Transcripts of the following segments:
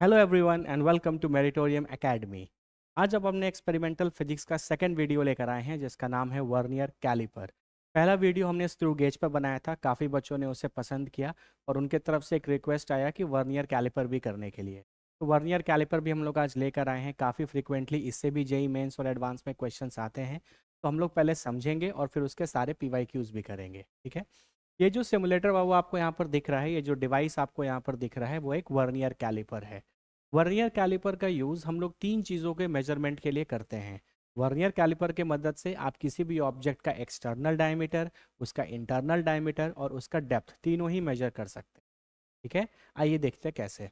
Hello everyone and welcome to Meritorium academy. आज अब हमने एक्सपेरिमेंटल फिजिक्स का सेकंड वीडियो लेकर आए हैं जिसका नाम है वर्नियर कैलिपर। पहला वीडियो हमने स्क्रू गेज पर बनाया था, काफ़ी बच्चों ने उसे पसंद किया और उनके तरफ से एक रिक्वेस्ट आया कि वर्नियर कैलिपर भी करने के लिए। तो वर्नियर कैलिपर भी हम लोग आज लेकर आए हैं। काफ़ी फ्रिक्वेंटली इससे भी जेई मेंस और एडवांस में क्वेश्चंस आते हैं, तो हम लोग पहले समझेंगे और फिर उसके सारे पीवाईक्यूज भी करेंगे। ठीक है। ये जो सिमुलेटर वो आपको यहाँ पर दिख रहा है, ये जो डिवाइस आपको यहाँ पर दिख रहा है वो एक वर्नियर कैलिपर है। वर्नियर कैलिपर का यूज़ हम लोग तीन चीज़ों के मेजरमेंट के लिए करते हैं। वर्नियर कैलिपर के मदद से आप किसी भी ऑब्जेक्ट का एक्सटर्नल डायमीटर, उसका इंटरनल डायमीटर और उसका डेप्थ तीनों ही मेजर कर सकते हैं। ठीक है। आइए देखते हैं कैसे।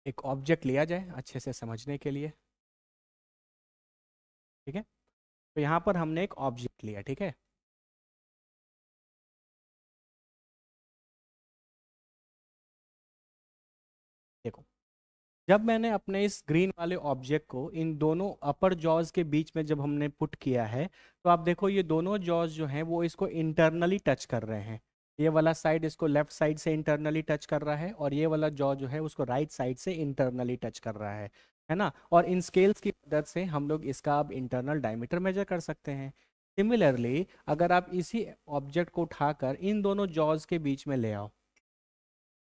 एक ऑब्जेक्ट लिया जाए अच्छे से समझने के लिए। ठीक है। तो यहाँ पर हमने एक ऑब्जेक्ट लिया। ठीक है। देखो, जब मैंने अपने इस ग्रीन वाले ऑब्जेक्ट को इन दोनों अपर जॉज के बीच में जब हमने पुट किया है, तो आप देखो ये दोनों जॉज जो हैं वो इसको इंटरनली टच कर रहे हैं। ये वाला साइड इसको लेफ्ट साइड से इंटरनली टच कर रहा है और ये वाला जॉ जो है उसको राइट साइड से इंटरनली टच कर रहा है ना। और इन स्केल्स की मदद से हम लोग इसका अब इंटरनल डायमीटर मेजर कर सकते हैं। सिमिलरली अगर आप इसी ऑब्जेक्ट को उठाकर इन दोनों जॉज के बीच में ले आओ।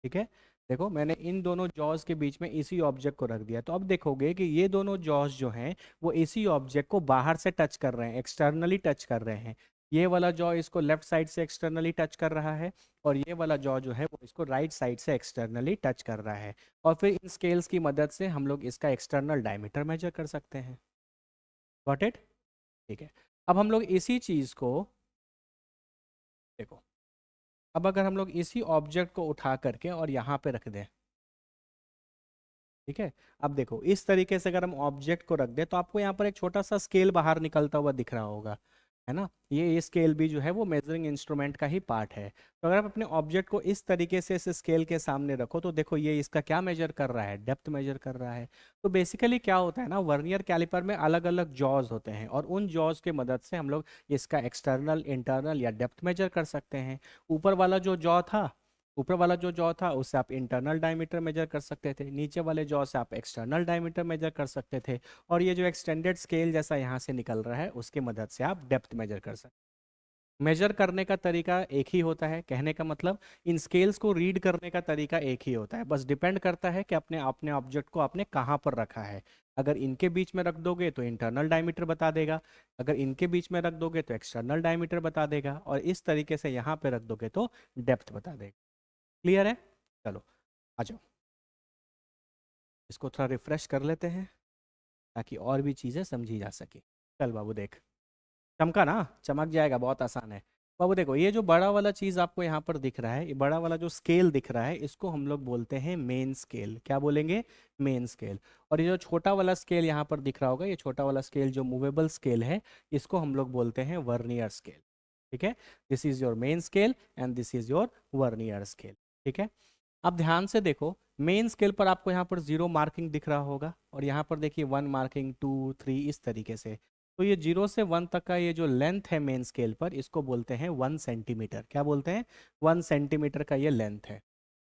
ठीक है। देखो, मैंने इन दोनों जॉज के बीच में इसी ऑब्जेक्ट को रख दिया, तो अब देखोगे कि ये दोनों जॉज जो हैं वो इसी ऑब्जेक्ट को बाहर से टच कर रहे हैं, एक्सटर्नली टच कर रहे हैं। ये वाला जॉ इसको लेफ्ट साइड से एक्सटर्नली टच कर रहा है और ये वाला जॉ जो है वो इसको राइट साइड से एक्सटर्नली टच कर रहा है। और फिर इन स्केल्स की मदद से हम लोग इसका एक्सटर्नल डायमीटर मेजर कर सकते हैं। Got it? ठीक है। अब हम लोग इसी चीज़ को देखो, अब अगर हम लोग इसी ऑब्जेक्ट को उठा करके और यहाँ पे रख दें। ठीक है। अब देखो, इस तरीके से अगर हम ऑब्जेक्ट को रख दे तो आपको यहाँ पर एक छोटा सा स्केल बाहर निकलता हुआ दिख रहा होगा, है ना। ये स्केल भी जो है वो मेजरिंग इंस्ट्रूमेंट का ही पार्ट है। तो अगर आप अपने ऑब्जेक्ट को इस तरीके से इस स्केल के सामने रखो तो देखो ये इसका क्या मेजर कर रहा है, डेप्थ मेजर कर रहा है। तो बेसिकली क्या होता है ना, वर्नियर कैलिपर में अलग अलग जॉज होते हैं और उन जॉज के मदद से हम लोग इसका एक्सटर्नल, इंटरनल या डेप्थ मेजर कर सकते हैं। ऊपर वाला जो जॉ था, ऊपर वाला जो जॉ था उससे आप इंटरनल डायमीटर मेजर कर सकते थे, नीचे वाले जॉ से आप एक्सटर्नल डायमीटर मेजर कर सकते थे। और ये जो एक्सटेंडेड स्केल जैसा यहाँ से निकल रहा है उसके मदद से आप डेप्थ मेजर कर सकते। मेजर करने का तरीका एक ही होता है, कहने का मतलब इन स्केल्स को रीड करने का तरीका एक ही होता है, बस डिपेंड करता है कि अपने अपने ऑब्जेक्ट को आपने कहाँ पर रखा है। अगर इनके बीच में रख दोगे तो इंटरनल डायमीटर बता देगा, अगर इनके बीच में रख दोगे तो एक्सटर्नल डायमीटर बता देगा और इस तरीके से यहाँ पे रख दोगे तो डेप्थ बता देगा। क्लियर है? चलो आ जाओ, इसको थोड़ा रिफ्रेश कर लेते हैं ताकि और भी चीज़ें समझी जा सके। चल बाबू देख, चमका ना, चमक जाएगा, बहुत आसान है। बाबू देखो, ये जो बड़ा वाला चीज़ आपको यहाँ पर दिख रहा है, ये बड़ा वाला जो स्केल दिख रहा है इसको हम लोग बोलते हैं मेन स्केल। क्या बोलेंगे? Main scale. और ये जो छोटा वाला स्केल यहाँ पर दिख रहा होगा, ये छोटा वाला स्केल जो मूवेबल स्केल है, इसको हम लोग बोलते हैं वर्नियर स्केल। ठीक है। This is your main scale and this is your vernier scale. ठीक है। अब ध्यान से देखो, मेन स्केल पर आपको यहाँ पर जीरो मार्किंग दिख रहा होगा और यहाँ पर देखिए वन मार्किंग, टू, थ्री, इस तरीके से। तो ये 0 से 1 तक का ये जो लेंथ है मेन स्केल पर, इसको बोलते हैं 1 सेंटीमीटर। क्या बोलते हैं? 1 सेंटीमीटर का ये लेंथ है।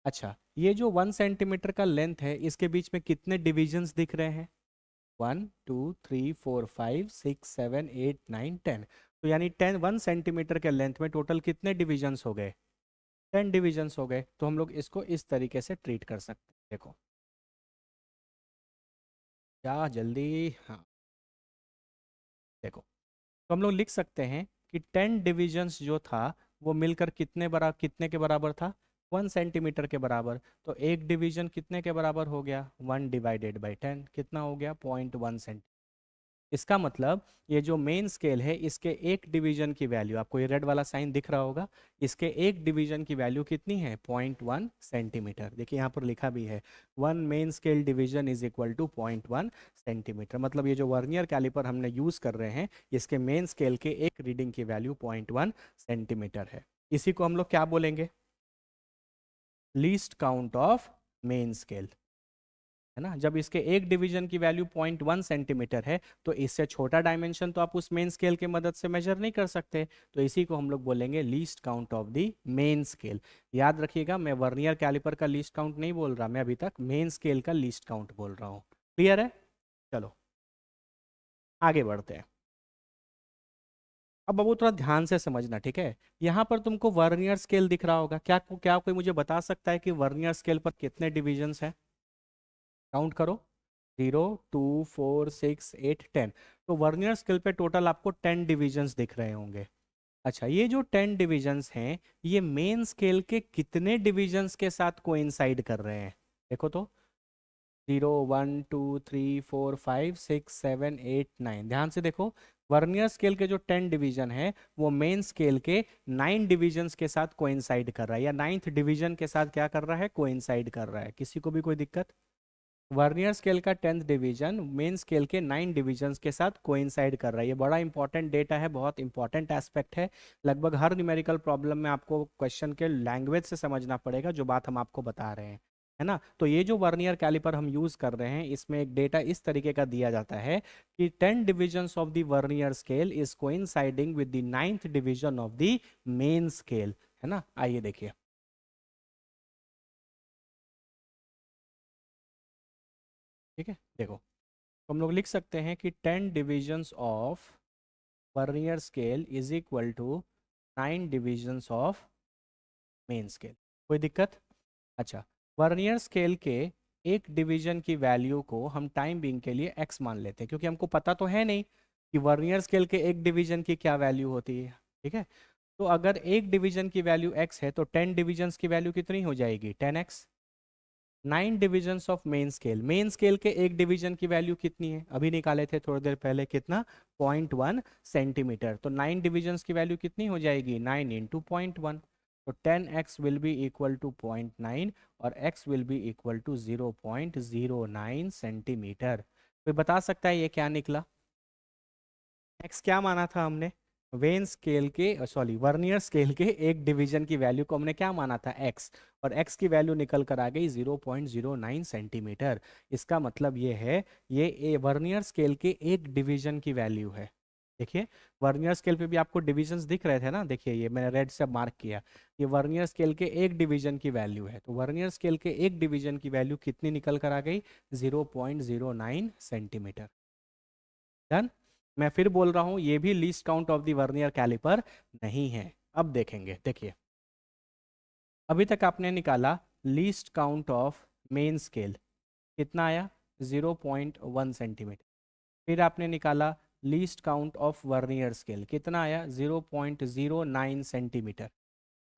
अच्छा, ये जो 1 सेंटीमीटर का लेंथ है इसके बीच में कितने डिविजन्स दिख रहे हैं? 1 2 3 4 5 6 7 8 9 10। तो यानी 1 सेंटीमीटर के लेंथ में टोटल कितने डिविजन्स हो गए? 10 डिविजन्स हो गए। तो हम लोग इसको इस तरीके से ट्रीट कर सकते हैं। देखो क्या जल्दी, हाँ देखो, तो हम लोग लिख सकते हैं कि 10 डिविजन्स जो था वो मिलकर कितने के बराबर था? 1 सेंटीमीटर के बराबर। तो एक डिवीजन कितने के बराबर हो गया? 1/10। कितना हो गया? 0.1 सेंटीमीटर। इसका मतलब ये जो मेन स्केल है इसके एक डिवीजन की वैल्यू, आपको ये रेड वाला साइन दिख रहा होगा, इसके एक डिवीजन की वैल्यू कितनी है? 0.1 सेंटीमीटर। देखिए यहाँ पर लिखा भी है, 1 main scale division is equal to 0.1 centimetre. मतलब ये जो वर्नियर कैलिपर हमने यूज कर रहे हैं इसके मेन स्केल के एक रीडिंग की वैल्यू 0.1 सेंटीमीटर है। इसी को हम लोग क्या बोलेंगे? Least count of main scale. है ना। जब इसके एक डिवीजन की वैल्यू 0.1 सेंटीमीटर है तो इससे छोटा डायमेंशन तो आप उस मेन स्केल की मदद से मेजर नहीं कर सकते, तो इसी को हम लोग बोलेंगे least count of the main scale. याद रखिएगा, मैं वर्नियर कैलिपर का लीस्ट काउंट नहीं बोल रहा, मैं अभी तक मेन स्केल का लीस्ट काउंट बोल रहा हूँ। क्लियर है? चलो आगे बढ़ते हैं। अब बाबू थोड़ा ध्यान से समझना, ठीक है। यहाँ पर तुमको वर्नियर स्केल दिख रहा होगा, क्या क्या कोई मुझे बता सकता है कि वर्नियर स्केल पर कितने डिविजन्स हैं? काउंट करो। 0, 2, 4, 6, 8, 10। तो वर्नियर स्केल पे टोटल आपको 10 डिविजन्स दिख रहे होंगे। अच्छा, ये जो 10 डिविजन्स हैं ये मेन स्केल के कितने डिविजन्स के साथ कोइंसाइड कर रहे हैं? देखो तो, 0, 1, 2, 3, 4, 5, 6, 7, 8, 9, ध्यान से देखो। वर्नियर स्केल के जो 10 डिवीजन है वो मेन स्केल के 9 डिविजन्स के साथ कोइंसाइड कर रहा है, या नाइन्थ डिवीजन के साथ क्या कर रहा है? कोइंसाइड कर रहा है। किसी को भी कोई दिक्कत? वर्नियर स्केल का 10th डिवीजन मेन स्केल के 9 डिविजन्स के साथ कोइंसाइड कर रहा है। ये बड़ा इंपॉर्टेंट डेटा है, बहुत इंपॉर्टेंट एस्पेक्ट है। लगभग हर न्यूमेरिकल प्रॉब्लम में आपको क्वेश्चन के लैंग्वेज से समझना पड़ेगा जो बात हम आपको बता रहे हैं, है ना। तो ये जो वर्नियर कैलिपर हम यूज कर रहे हैं इसमें एक डेटा इस तरीके का दिया जाता है कि 10 divisions of the vernier scale is coinciding with the 9th division of the main scale, है ना। आइए देखिए, ठीक है। देखो, तो हम लोग लिख सकते हैं कि 10 divisions of vernier scale is equal to 9 divisions of main scale. कोई दिक्कत? अच्छा, वर्नियर स्केल के एक डिवीजन की वैल्यू को हम टाइम बीइंग के लिए x मान लेते हैं, क्योंकि हमको पता तो है नहीं कि वर्नियर स्केल के एक डिवीजन की क्या वैल्यू होती है, ठीक है। तो अगर एक डिवीजन की वैल्यू x है तो 10 डिविजन्स की वैल्यू कितनी हो जाएगी? 10x। 9 divisions of main scale के एक डिवीजन की वैल्यू कितनी है? अभी निकाले थे थोड़ी देर पहले, कितना? 0.1 सेंटीमीटर। तो 9 डिविजन्स की वैल्यू कितनी हो जाएगी? 9 × 0.1। तो 10x will be equal to 0.9 और x will be equal to 0.09 centimetre. कोई बता सकता है ये क्या निकला? एक्स क्या माना था हमने? वेन स्केल के, सॉरी, वर्नियर स्केल के एक डिवीजन की वैल्यू को हमने क्या माना था? एक्स। और एक्स की वैल्यू निकल कर आ गई 0.09 सेंटीमीटर। इसका मतलब ये है, ये वर्नियर स्केल के एक डिवीजन की वैल्यू है। देखिए, वर्नियर स्केल पे भी आपको डिविजन्स दिख रहे थे ना, देखिए ये मैंने रेड से मार्क किया। ये वर्नियर स्केल के एक डिवीजन की वैल्यू है, तो वर्नियर स्केल के एक डिवीजन की वैल्यू कितनी निकल कर आ गई? 0.09 सेंटीमीटर। डन। मैं फिर बोल रहा हूं, ये भी least count of the vernier calliper नहीं है। अब देखेंगे, देखिए, अभी तक आपने निकाला least count of main scale, कितना आया? 0.1 सेंटीमीटर। फिर आपने निकाला least count of vernier scale, कितना आया? 0.09 सेंटीमीटर।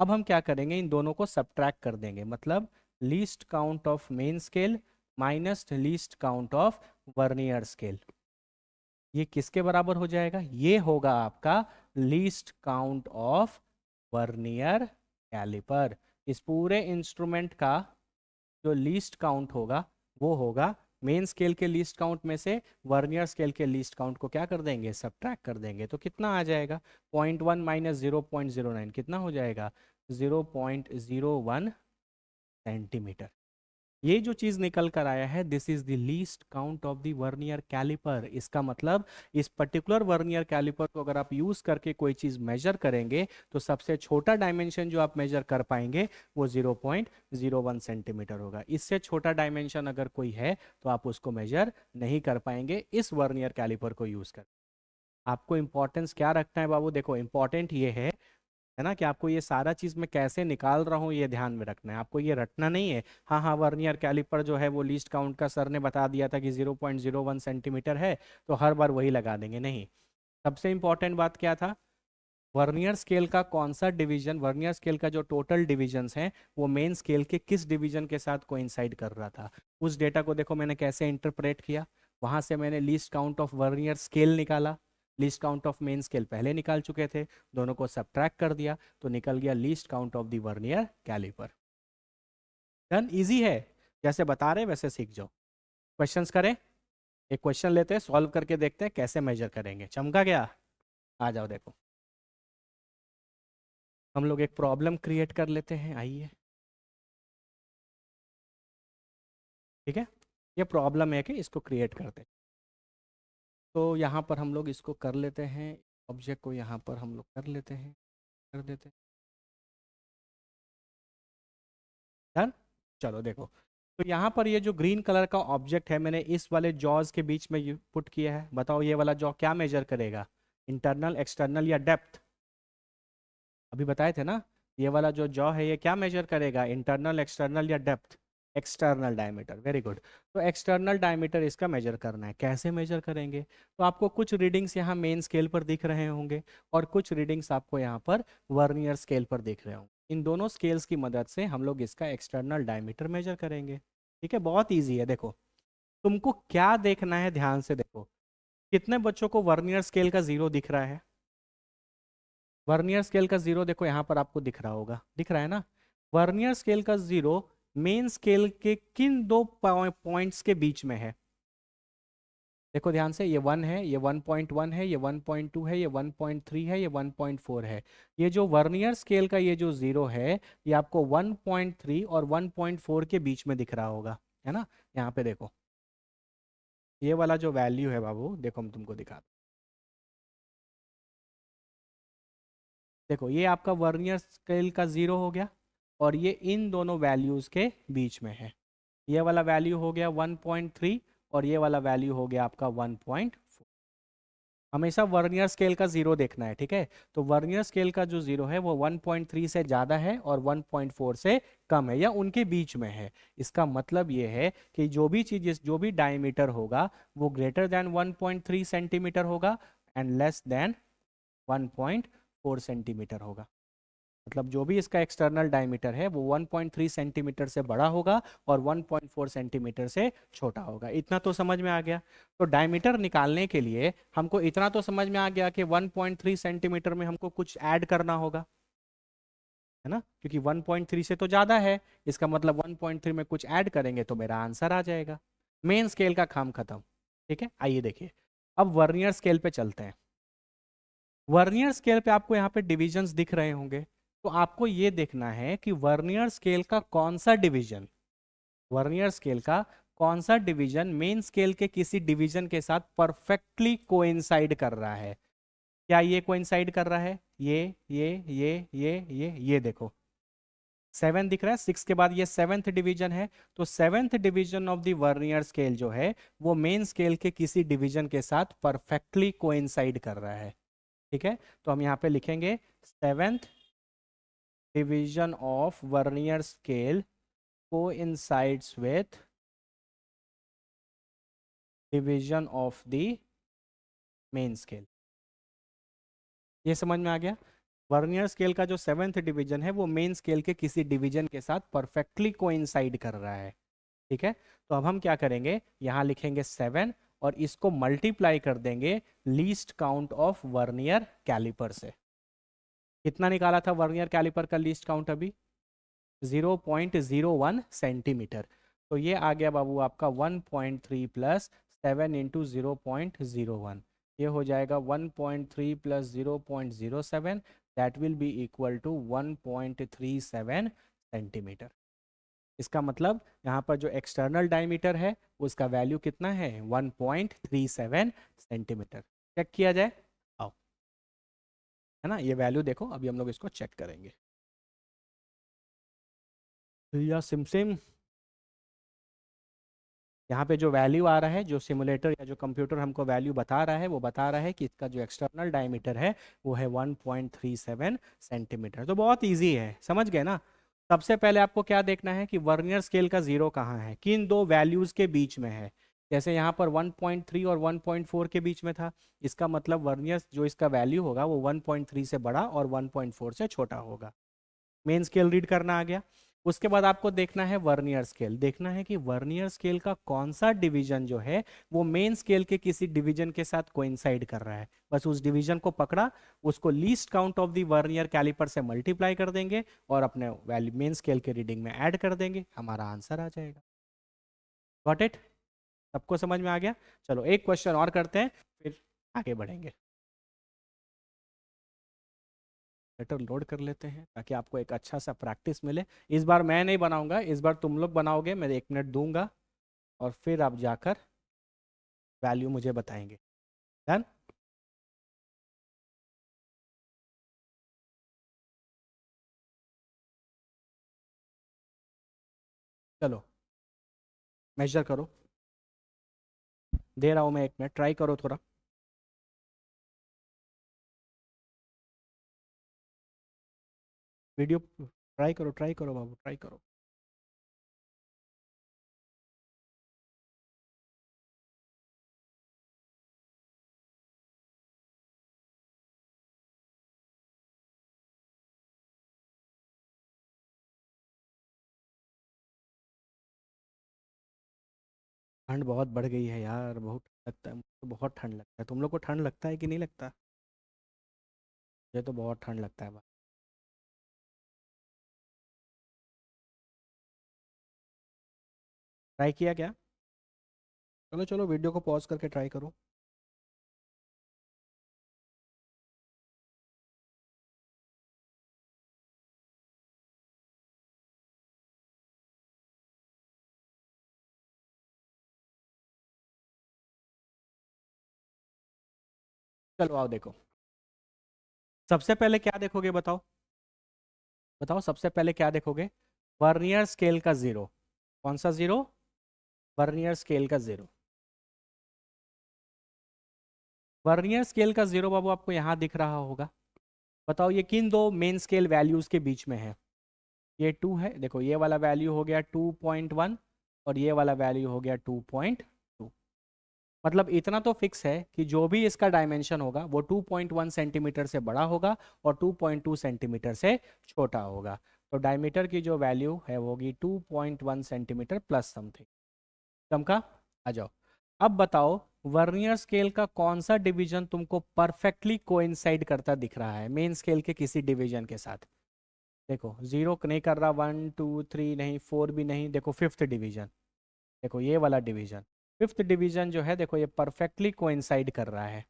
अब हम क्या करेंगे, इन दोनों को सब्ट्रैक्ट कर देंगे, मतलब least count of main scale minus least count of vernier scale. ये किसके बराबर हो जाएगा? ये होगा आपका least count of vernier calliper. इस पूरे इंस्ट्रूमेंट का जो लीस्ट काउंट होगा वो होगा मेन स्केल के लीस्ट काउंट में से वर्नियर स्केल के लीस्ट काउंट को क्या कर देंगे? सब्ट्रैक्ट कर देंगे। तो कितना आ जाएगा? 0.1 माइनस 0.09 कितना हो जाएगा? 0.01 सेंटीमीटर। ये जो चीज निकल कर आया है, this is the least count of the vernier calliper. इसका मतलब इस पर्टिकुलर वर्नियर कैलिपर को अगर आप यूज करके कोई चीज मेजर करेंगे तो सबसे छोटा डायमेंशन जो आप मेजर कर पाएंगे वो 0.01 सेंटीमीटर होगा। इससे छोटा डायमेंशन अगर कोई है तो आप उसको मेजर नहीं कर पाएंगे इस वर्नियर कैलिपर को यूज कर। आपको इंपॉर्टेंस क्या रखना है बाबू? देखो, इंपॉर्टेंट ये है ना, कि आपको ये सारा चीज मैं कैसे निकाल रहा हूँ ये ध्यान में रखना है। आपको ये रटना नहीं है, हाँ हाँ वर्नियर कैलिपर जो है वो लीस्ट काउंट का सर ने बता दिया था कि 0.01 सेंटीमीटर है तो हर बार वही लगा देंगे, नहीं। सबसे इंपॉर्टेंट बात क्या था? वर्नियर स्केल का कौन सा डिवीजन, वर्नियर स्केल का जो टोटल डिविजन्स हैं वो मेन स्केल के किस डिवीजन के साथ कोइंसाइड कर रहा था? उस डेटा को देखो मैंने कैसे इंटरप्रेट किया। वहां से मैंने least count of vernier scale निकाला, least count of main scale पहले निकाल चुके थे, दोनों को सब्ट्रैक्ट कर दिया तो निकल गया least count of the vernier calliper. Done, easy है, जैसे बता रहे वैसे सीख जाओ। क्वेश्चंस करें? एक क्वेश्चन लेते हैं, सॉल्व करके देखते हैं कैसे मेजर करेंगे। चमका गया? आ जाओ देखो, हम लोग एक प्रॉब्लम क्रिएट कर लेते हैं, आइए। ठीक है, ये प्रॉब्लम है कि इसको क्रिएट करते हैं। तो यहाँ पर हम लोग इसको कर लेते हैं, ऑब्जेक्ट को यहाँ पर हम लोग कर लेते हैं, कर देते हैं। डन। चलो देखो, तो यहाँ पर ये जो ग्रीन कलर का ऑब्जेक्ट है मैंने इस वाले जॉज के बीच में पुट किया है। बताओ ये वाला जॉ क्या मेजर करेगा, इंटरनल, एक्सटर्नल या डेप्थ? अभी बताए थे ना, ये वाला जो जॉ है ये क्या मेजर करेगा, इंटरनल, एक्सटर्नल या depth? External diameter. Very good. तो एक्सटर्नल डायमीटर इसका मेजर करना है। कैसे मेजर करेंगे? तो आपको कुछ रीडिंग्स यहाँ मेन स्केल पर दिख रहे होंगे और कुछ रीडिंग्स आपको यहाँ पर वर्नियर स्केल पर दिख रहे होंगे। इन दोनों स्केल्स की मदद से हम लोग इसका एक्सटर्नल डायमीटर मेजर करेंगे। ठीक है, बहुत ईजी है। देखो तुमको क्या देखना है, ध्यान से देखो। कितने बच्चों को वर्नियर स्केल का जीरो दिख रहा है? वर्नियर स्केल का जीरो देखो यहाँ पर आपको दिख रहा होगा, दिख रहा है ना? वर्नियर स्केल का जीरो मेन स्केल के किन दो पॉइंट्स के बीच में है? देखो ध्यान से, ये 1 है, ये 1.1 है, ये 1.2 है, ये 1.3 है, ये 1.4 है। ये जो वर्नियर स्केल का ये जो जीरो है ये आपको 1.3 और 1.4 के बीच में दिख रहा होगा, है ना? यहाँ पे देखो, ये वाला जो वैल्यू है बाबू, देखो हम तुमको दिखा, देखो ये आपका वर्नियर स्केल का जीरो हो गया और ये इन दोनों वैल्यूज के बीच में है। ये वाला वैल्यू हो गया 1.3 और ये वाला वैल्यू हो गया आपका 1.4। हमेशा वर्नियर स्केल का जीरो देखना है, ठीक है? तो वर्नियर स्केल का जो जीरो है वो 1.3 से ज़्यादा है और 1.4 से कम है या उनके बीच में है। इसका मतलब ये है कि जो भी चीज़, जो भी डायमीटर होगा वो ग्रेटर देन 1.3 सेंटीमीटर होगा एंड लेस देन 1.4 सेंटीमीटर होगा। मतलब जो भी इसका एक्सटर्नल डायमीटर है वो 1.3 सेंटीमीटर से बड़ा होगा और 1.4 सेंटीमीटर से छोटा होगा। इतना तो समझ में आ गया। तो डायमीटर निकालने के लिए हमको इतना तो समझ में आ गया कि 1.3 सेंटीमीटर में हमको कुछ ऐड करना होगा, है ना? क्योंकि 1.3 से तो ज़्यादा है, इसका मतलब 1.3 में कुछ ऐड करेंगे तो मेरा आंसर आ जाएगा। मेन स्केल का काम खत्म। ठीक है, आइए देखिए, अब वर्नियर स्केल पे चलते हैं। वर्नियर स्केल पे आपको यहाँ पे डिविजन्स दिख रहे होंगे, तो आपको ये देखना है कि वर्नियर स्केल का कौन सा डिवीजन, वर्नियर स्केल का कौन सा डिवीजन मेन स्केल के किसी डिवीजन के साथ परफेक्टली कोइंसाइड कर रहा है। क्या ये कोइंसाइड कर रहा है? ये देखो 7 दिख रहा है, 6 के बाद ये 7th डिवीजन है। तो 7th division of the vernier scale जो है वो मेन स्केल के किसी डिवीजन के साथ परफेक्टली कोइंसाइड कर रहा है। ठीक है, तो हम यहाँ पे लिखेंगे 7th division of vernier scale coincides with division of the main scale। ये समझ में आ गया? वर्नियर स्केल का जो 7th डिवीजन है वो मेन स्केल के किसी डिवीजन के साथ परफेक्टली कोइंसाइड कर रहा है। ठीक है, तो अब हम क्या करेंगे, यहाँ लिखेंगे 7 और इसको मल्टीप्लाई कर देंगे least count of vernier calliper से। कितना निकाला था वर्नियर कैलिपर का लीस्ट काउंट अभी? 0.01 सेंटीमीटर। तो ये आ गया बाबू आपका 1.3 प्लस 7 इंटू 0.01। ये हो जाएगा 1.3 plus 0.07, that will be equal to 1.37 centimetre. इसका मतलब यहाँ पर जो एक्सटर्नल डायमीटर है उसका वैल्यू कितना है? 1.37 सेंटीमीटर। चेक किया जाए, आओ, है ना? ये वैल्यू देखो, अभी हम लोग इसको चेक करेंगे। या सिम सिम, यहाँ पे जो वैल्यू आ रहा है, जो सिमुलेटर या जो कंप्यूटर हमको वैल्यू बता रहा है वो बता रहा है कि इसका जो एक्सटर्नल डायमीटर है वो है 1.37 सेंटीमीटर। तो बहुत इजी है, समझ गए ना? सबसे पहले आपको क्या देखना है कि वर्नियर स्केल का जीरो कहाँ है, किन दो वैल्यूज के बीच में है। जैसे यहाँ पर 1.3 और 1.4 के बीच में था, इसका मतलब वर्नियर जो इसका वैल्यू होगा वो 1.3 से बड़ा और 1.4 से छोटा होगा। मेन स्केल रीड करना आ गया। उसके बाद आपको देखना है वर्नियर स्केल, देखना है कि वर्नियर स्केल का कौन सा डिवीजन जो है वो मेन स्केल के किसी डिवीजन के साथ कोइंसाइड कर रहा है। बस उस डिवीजन को पकड़ा, उसको least count of the vernier calliper से मल्टीप्लाई कर देंगे और अपने वैल्यू मेन स्केल के रीडिंग में ऐड कर देंगे, हमारा आंसर आ जाएगा। Got it? सबको समझ में आ गया? चलो एक क्वेश्चन और करते हैं फिर आगे बढ़ेंगे। लेटर लोड कर लेते हैं ताकि आपको एक अच्छा सा प्रैक्टिस मिले। इस बार मैं नहीं बनाऊंगा, इस बार तुम लोग बनाओगे, मैं 1 मिनट दूंगा। और फिर आप जाकर वैल्यू मुझे बताएंगे। डन। चलो मेजर करो, दे रहा हूँ मैं 1 मिनट, ट्राई करो थोड़ा। वीडियो ट्राई करो बाबू, ट्राई करो। ठंड बहुत बढ़ गई है यार, बहुत लगता है मुझे, तो बहुत ठंड लगता है। तुम लोग को ठंड लगता है कि नहीं लगता? मुझे तो बहुत ठंड लगता है भाई। ट्राई किया क्या? चलो चलो वीडियो को पॉज करके ट्राई करो। चलो आओ देखो, सबसे पहले क्या देखोगे बताओ? बताओ सबसे पहले क्या देखोगे? वर्नियर स्केल का जीरो। कौन सा जीरो? वर्नियर स्केल का जीरो। वर्नियर स्केल का जीरो बाबू आपको यहाँ दिख रहा होगा। बताओ ये किन दो मेन स्केल वैल्यूज के बीच में है? ये 2 है, देखो ये वाला वैल्यू हो गया 2.1 और ये वाला वैल्यू हो गया 2.2। मतलब इतना तो फिक्स है कि जो भी इसका डायमेंशन होगा वो 2.1 सेंटीमीटर से बड़ा होगा और 2.2 सेंटीमीटर से छोटा होगा। तो डायमीटर की जो वैल्यू है वो होगी 2.1 सेंटीमीटर प्लस समथिंग। चमका? आ जाओ। अब बताओ वर्नियर स्केल का कौन सा डिवीजन तुमको परफेक्टली कोइंसाइड करता दिख रहा है मेन स्केल के किसी डिवीजन के साथ? देखो जीरो नहीं कर रहा, 1 2 3 नहीं, 4 भी नहीं, देखो फिफ्थ डिवीजन। देखो ये वाला डिवीजन, फिफ्थ डिवीजन जो है देखो ये परफेक्टली कोइंसाइड कर रहा है।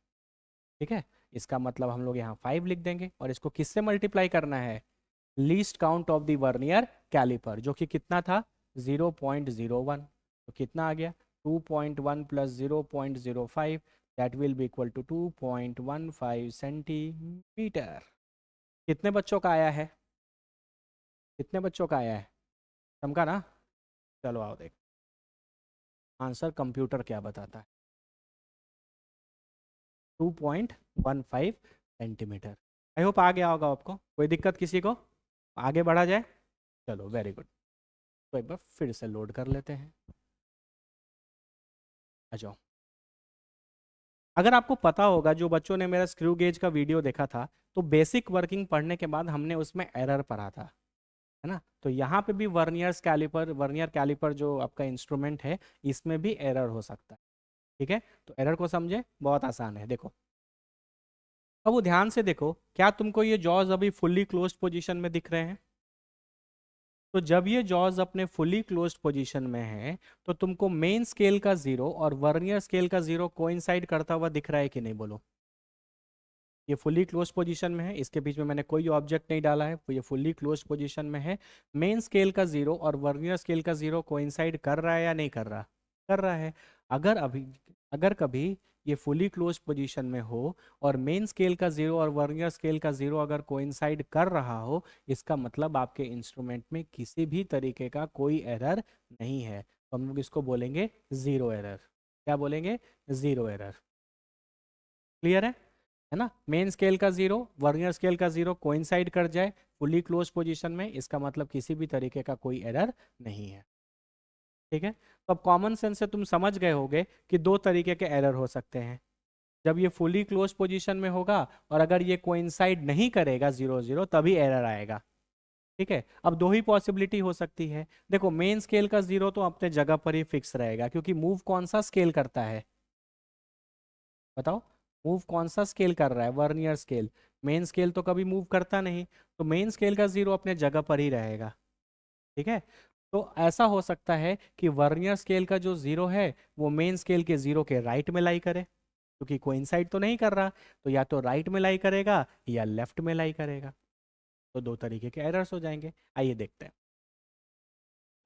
ठीक है, इसका मतलब हम लोग यहाँ 5 लिख देंगे और इसको किससे मल्टीप्लाई करना है? Least count of the vernier calliper, जो कि कितना था? 0.01। तो कितना आ गया? 2.1 plus 0.05, that will be equal to 2.15 centimetre. कितने बच्चों का आया है? कितने बच्चों का आया है? समझा ना? चलो आओ देख आंसर कंप्यूटर क्या बताता है। 2.15 सेंटीमीटर। आई होप आ गया होगा आपको, कोई दिक्कत किसी को? आगे बढ़ा जाए? चलो वेरी गुड। तो एक बार फिर से लोड कर लेते हैं। आ जाओ। अगर आपको पता होगा, जो बच्चों ने मेरा स्क्रू गेज का वीडियो देखा था, तो बेसिक वर्किंग पढ़ने के बाद हमने उसमें एरर पढ़ा था, है ना? तो यहाँ पे भी वर्नियर कैलिपर जो आपका इंस्ट्रूमेंट है, इसमें भी एरर हो सकता है। ठीक है, तो एरर को समझे, बहुत आसान है। देखो अब वो ध्यान से देखो, क्या तुमको ये जॉज अभी फुल्ली क्लोज्ड पोजीशन में दिख रहे हैं? तो जब ये जॉज अपने फुली क्लोज्ड पोजीशन में है, तो तुमको मेन स्केल का जीरो और वर्नियर स्केल का जीरो कोइंसाइड करता हुआ दिख रहा है कि नहीं, बोलो? ये फुली क्लोज पोजीशन में है, इसके बीच में मैंने कोई ऑब्जेक्ट नहीं डाला है, तो ये फुली क्लोज पोजीशन में है। मेन स्केल का जीरो और वर्नियर स्केल का जीरो कोइंसाइड कर रहा है या नहीं कर रहा? कर रहा है। अगर अभी अगर कभी ये फुली क्लोज पोजीशन में हो और मेन स्केल का जीरो और वर्नियर स्केल का जीरो अगर कोइंसाइड कर रहा हो, इसका मतलब आपके इंस्ट्रूमेंट में किसी भी तरीके का कोई एरर नहीं है। तो हम लोग इसको बोलेंगे जीरो एरर। क्या बोलेंगे? Zero error. क्लियर है ना? मेन स्केल का जीरो, वर्नियर स्केल का जीरो कोइंसाइड कर जाए फुली क्लोज पोजीशन में, इसका मतलब किसी भी तरीके का कोई एरर नहीं है। ठीक है, तो अब कॉमन सेंस से तुम समझ गए होगे कि दो तरीके के एरर हो सकते हैं। जब ये फुली क्लोज पोजीशन में होगा और अगर ये कोइंसाइड नहीं करेगा जीरो जीरो, तभी एरर आएगा। ठीक है, अब दो ही पॉसिबिलिटी हो सकती है। देखो मेन स्केल का जीरो तो अपने जगह पर ही फिक्स रहेगा, क्योंकि मूव कौन सा स्केल करता है? बताओ, मूव कौन सा स्केल कर रहा है? Vernier scale. मेन स्केल तो कभी मूव करता नहीं, तो मेन स्केल का जीरो अपने जगह पर ही रहेगा। ठीक है, तो ऐसा हो सकता है कि वर्नियर स्केल का जो जीरो है वो मेन स्केल के जीरो के राइट में लाई करे, क्योंकि कोइंसाइड तो नहीं कर रहा। तो या तो राइट में लाई करेगा या लेफ्ट में लाई करेगा। तो दो तरीके के एरर्स हो जाएंगे। आइए देखते हैं।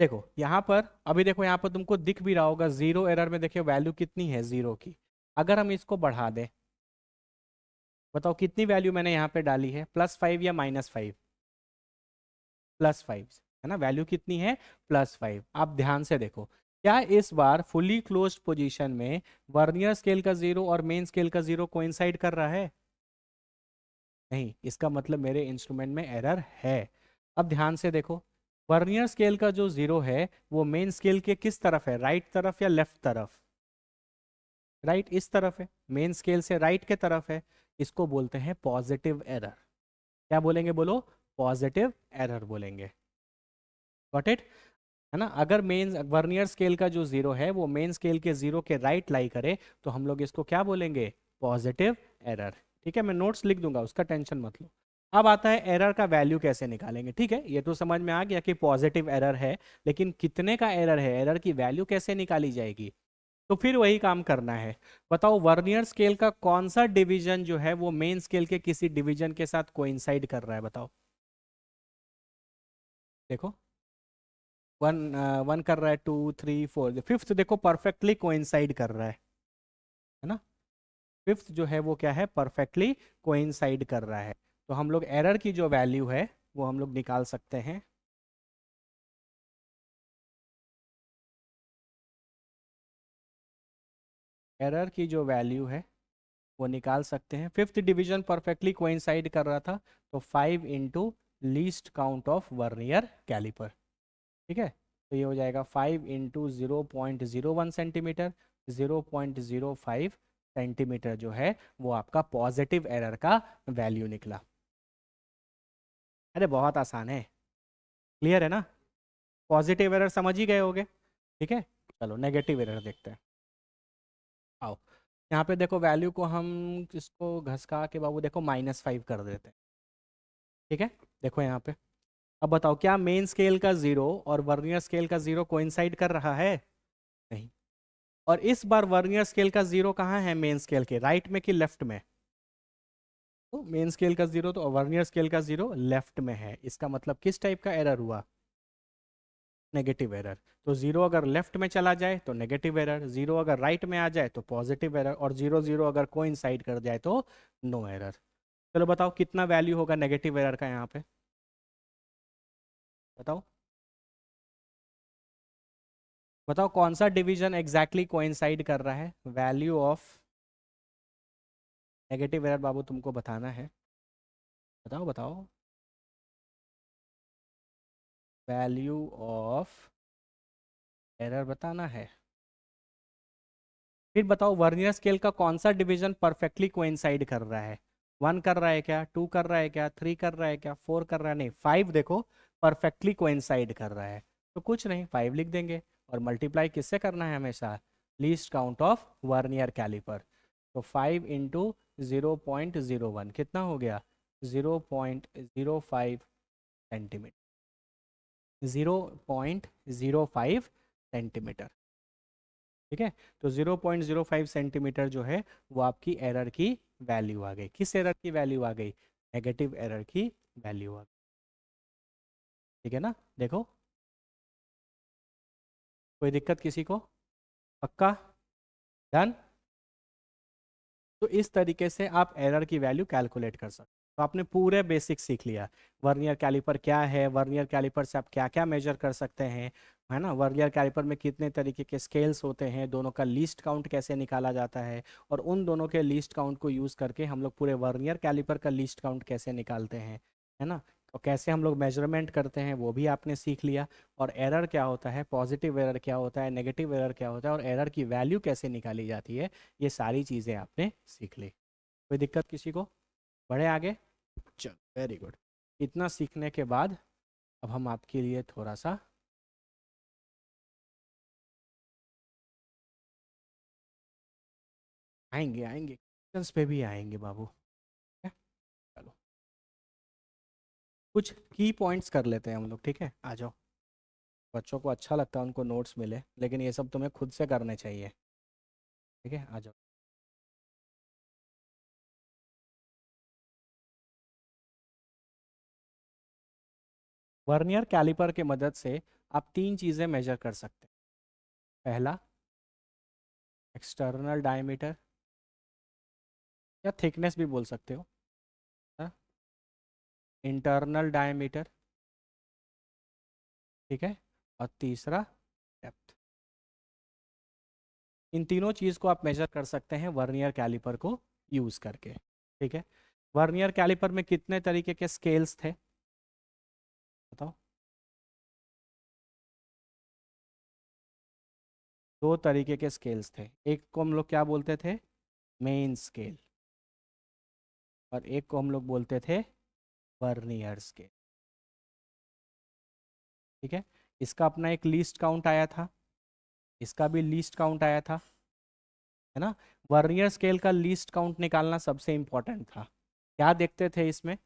देखो यहाँ पर, अभी देखो यहाँ पर तुमको दिख भी रहा होगा जीरो एरर में, देखिए वैल्यू कितनी है जीरो की। अगर हम इसको बढ़ा दें, बताओ कितनी वैल्यू मैंने यहाँ पे डाली है, +5 या -5? +5 है ना, वैल्यू कितनी है, +5। आप ध्यान से देखो, क्या इस बार फुली क्लोज्ड पोजीशन में वर्नियर स्केल का जीरो और मेन स्केल का जीरो कोइंसाइड कर रहा है? नहीं, इसका मतलब मेरे इंस्ट्रूमेंट में एरर है। अब ध्यान से देखो, वर्नियर स्केल का जो जीरो है वो मेन स्केल के किस तरफ है, राइट तरफ या लेफ्ट तरफ? राइट, इस तरफ है, मेन स्केल से राइट के तरफ है। इसको बोलते हैं पॉजिटिव एरर। क्या बोलेंगे, बोलो, पॉजिटिव एरर बोलेंगे। Got it? है ना, अगर मेन वर्नियर स्केल का जो जीरो है वो मेन स्केल के जीरो के राइट लाई करे तो हम लोग इसको क्या बोलेंगे, पॉजिटिव एरर। ठीक है, मैं नोट्स लिख दूंगा, उसका टेंशन मत लो। अब आता है एरर का वैल्यू कैसे निकालेंगे। ठीक है, ये तो समझ में आ गया कि पॉजिटिव एरर है, लेकिन कितने का एरर है, एरर की वैल्यू कैसे निकाली जाएगी? तो फिर वही काम करना है। बताओ वर्नियर स्केल का कौन सा डिवीजन जो है वो मेन स्केल के किसी डिवीजन के साथ कोइंसाइड कर रहा है, बताओ। देखो, वन, वन कर रहा है, 2 3 4, फिफ्थ देखो परफेक्टली कोइंसाइड कर रहा है ना। फिफ्थ जो है वो क्या है, परफेक्टली कोइंसाइड कर रहा है। तो हम लोग एरर की जो वैल्यू है वो हम लोग निकाल सकते हैं। एरर की जो वैल्यू है वो निकाल सकते हैं, फिफ्थ डिवीजन परफेक्टली कोइंसाइड कर रहा था, तो 5 into least count of vernier calliper. ठीक है, तो ये हो जाएगा 5 इंटू 0.01 सेंटीमीटर। 0.05 सेंटीमीटर जो है वो आपका पॉजिटिव एरर का वैल्यू निकला। अरे बहुत आसान है, क्लियर है ना। पॉजिटिव एरर समझ ही गए होगे। ठीक है, चलो नेगेटिव एरर देखते हैं। आओ, यहाँ पे देखो वैल्यू को हम इसको घसका के बाबू देखो -5 कर देते हैं। ठीक है, देखो यहाँ पे, अब बताओ क्या मेन स्केल का जीरो और वर्नियर स्केल का जीरो कोइंसाइड कर रहा है? नहीं। और इस बार वर्नियर स्केल का जीरो कहाँ है, मेन स्केल के राइट में कि लेफ्ट में? तो मेन स्केल का जीरो तो वर्नियर स्केल का जीरो लेफ्ट में है, इसका मतलब किस टाइप का एरर हुआ, नेगेटिव एरर। तो जीरो अगर लेफ्ट में चला जाए तो नेगेटिव एरर, जीरो अगर राइट में आ जाए तो पॉजिटिव एरर, और जीरो जीरो अगर कोइंसाइड कर जाए तो नो एरर। चलो बताओ कितना वैल्यू होगा नेगेटिव एरर का यहाँ पे, बताओ। बताओ कौन सा डिवीजन एग्जैक्टली कोइंसाइड कर रहा है, वैल्यू ऑफ नेगेटिव एरर बाबू तुमको बताना है, बताओ बताओ। वैल्यू ऑफ एरर बताना है। फिर बताओ वर्नियर स्केल का कौन सा डिवीजन परफेक्टली कोइंसाइड कर रहा है, 1 कर रहा है क्या, 2 कर रहा है क्या, 3 कर रहा है क्या, 4 कर रहा है, नहीं 5 देखो परफेक्टली कोइंसाइड कर रहा है। तो कुछ नहीं, 5 लिख देंगे, और मल्टीप्लाई किससे करना है हमेशा, least count of vernier calliper. तो 5 इंटू 0.01 कितना हो गया, 0.05 सेंटीमीटर। 0.05 सेंटीमीटर। ठीक है, तो 0.05 सेंटीमीटर जो है वो आपकी एरर की वैल्यू आ गई। किस एरर की वैल्यू आ गई, नेगेटिव एरर की वैल्यू आ गई। ठीक है ना, देखो, कोई दिक्कत किसी को, पक्का, डन। तो इस तरीके से आप एरर की वैल्यू कैलकुलेट कर सकते हो। तो आपने पूरे बेसिक सीख लिया, वर्नियर कैलिपर क्या है, वर्नियर कैलिपर से आप क्या क्या मेजर कर सकते हैं, है ना, वर्नियर कैलिपर में कितने तरीके के स्केल्स होते हैं, दोनों का लीस्ट काउंट कैसे निकाला जाता है, और उन दोनों के लीस्ट काउंट को यूज़ करके हम लोग पूरे वर्नियर कैलिपर का लीस्ट काउंट कैसे निकालते हैं, है ना, और कैसे हम लोग मेजरमेंट करते हैं वो भी आपने सीख लिया। और एरर क्या होता है, पॉजिटिव एरर क्या होता है, नेगेटिव एरर क्या होता है, और एरर की वैल्यू कैसे निकाली जाती है, ये सारी चीज़ें आपने सीख ली। कोई दिक्कत किसी को, बढ़े आगे? चल, वेरी गुड। इतना सीखने के बाद अब हम आपके लिए थोड़ा सा आएंगे, आएंगे क्वेश्चंस पे भी आएंगे बाबू। ठीक है? चलो, कुछ की पॉइंट्स कर लेते हैं हम लोग, ठीक है, आ जाओ। बच्चों को अच्छा लगता है उनको नोट्स मिले, लेकिन ये सब तुम्हें खुद से करने चाहिए। ठीक है, आ जाओ। वर्नियर कैलिपर के मदद से आप तीन चीज़ें मेजर कर सकते हैं। पहला, एक्सटर्नल डायमीटर या थिकनेस भी बोल सकते हो, इंटरनल डायमीटर, ठीक है, और तीसरा डेप्थ। इन तीनों चीज़ को आप मेजर कर सकते हैं वर्नियर कैलिपर को यूज़ करके, ठीक है। वर्नियर कैलिपर में कितने तरीके के स्केल्स थे बताओ? दो तरीके के स्केल्स थे। एक को हम लोग क्या बोलते थे? Main scale. और एक को हम लोग बोलते थे वर्नियर स्केल, ठीक है। इसका अपना एक लीस्ट काउंट आया था, इसका भी लीस्ट काउंट आया था, है ना। वर्नियर स्केल का लीस्ट काउंट निकालना सबसे इंपॉर्टेंट था। क्या देखते थे इसमें?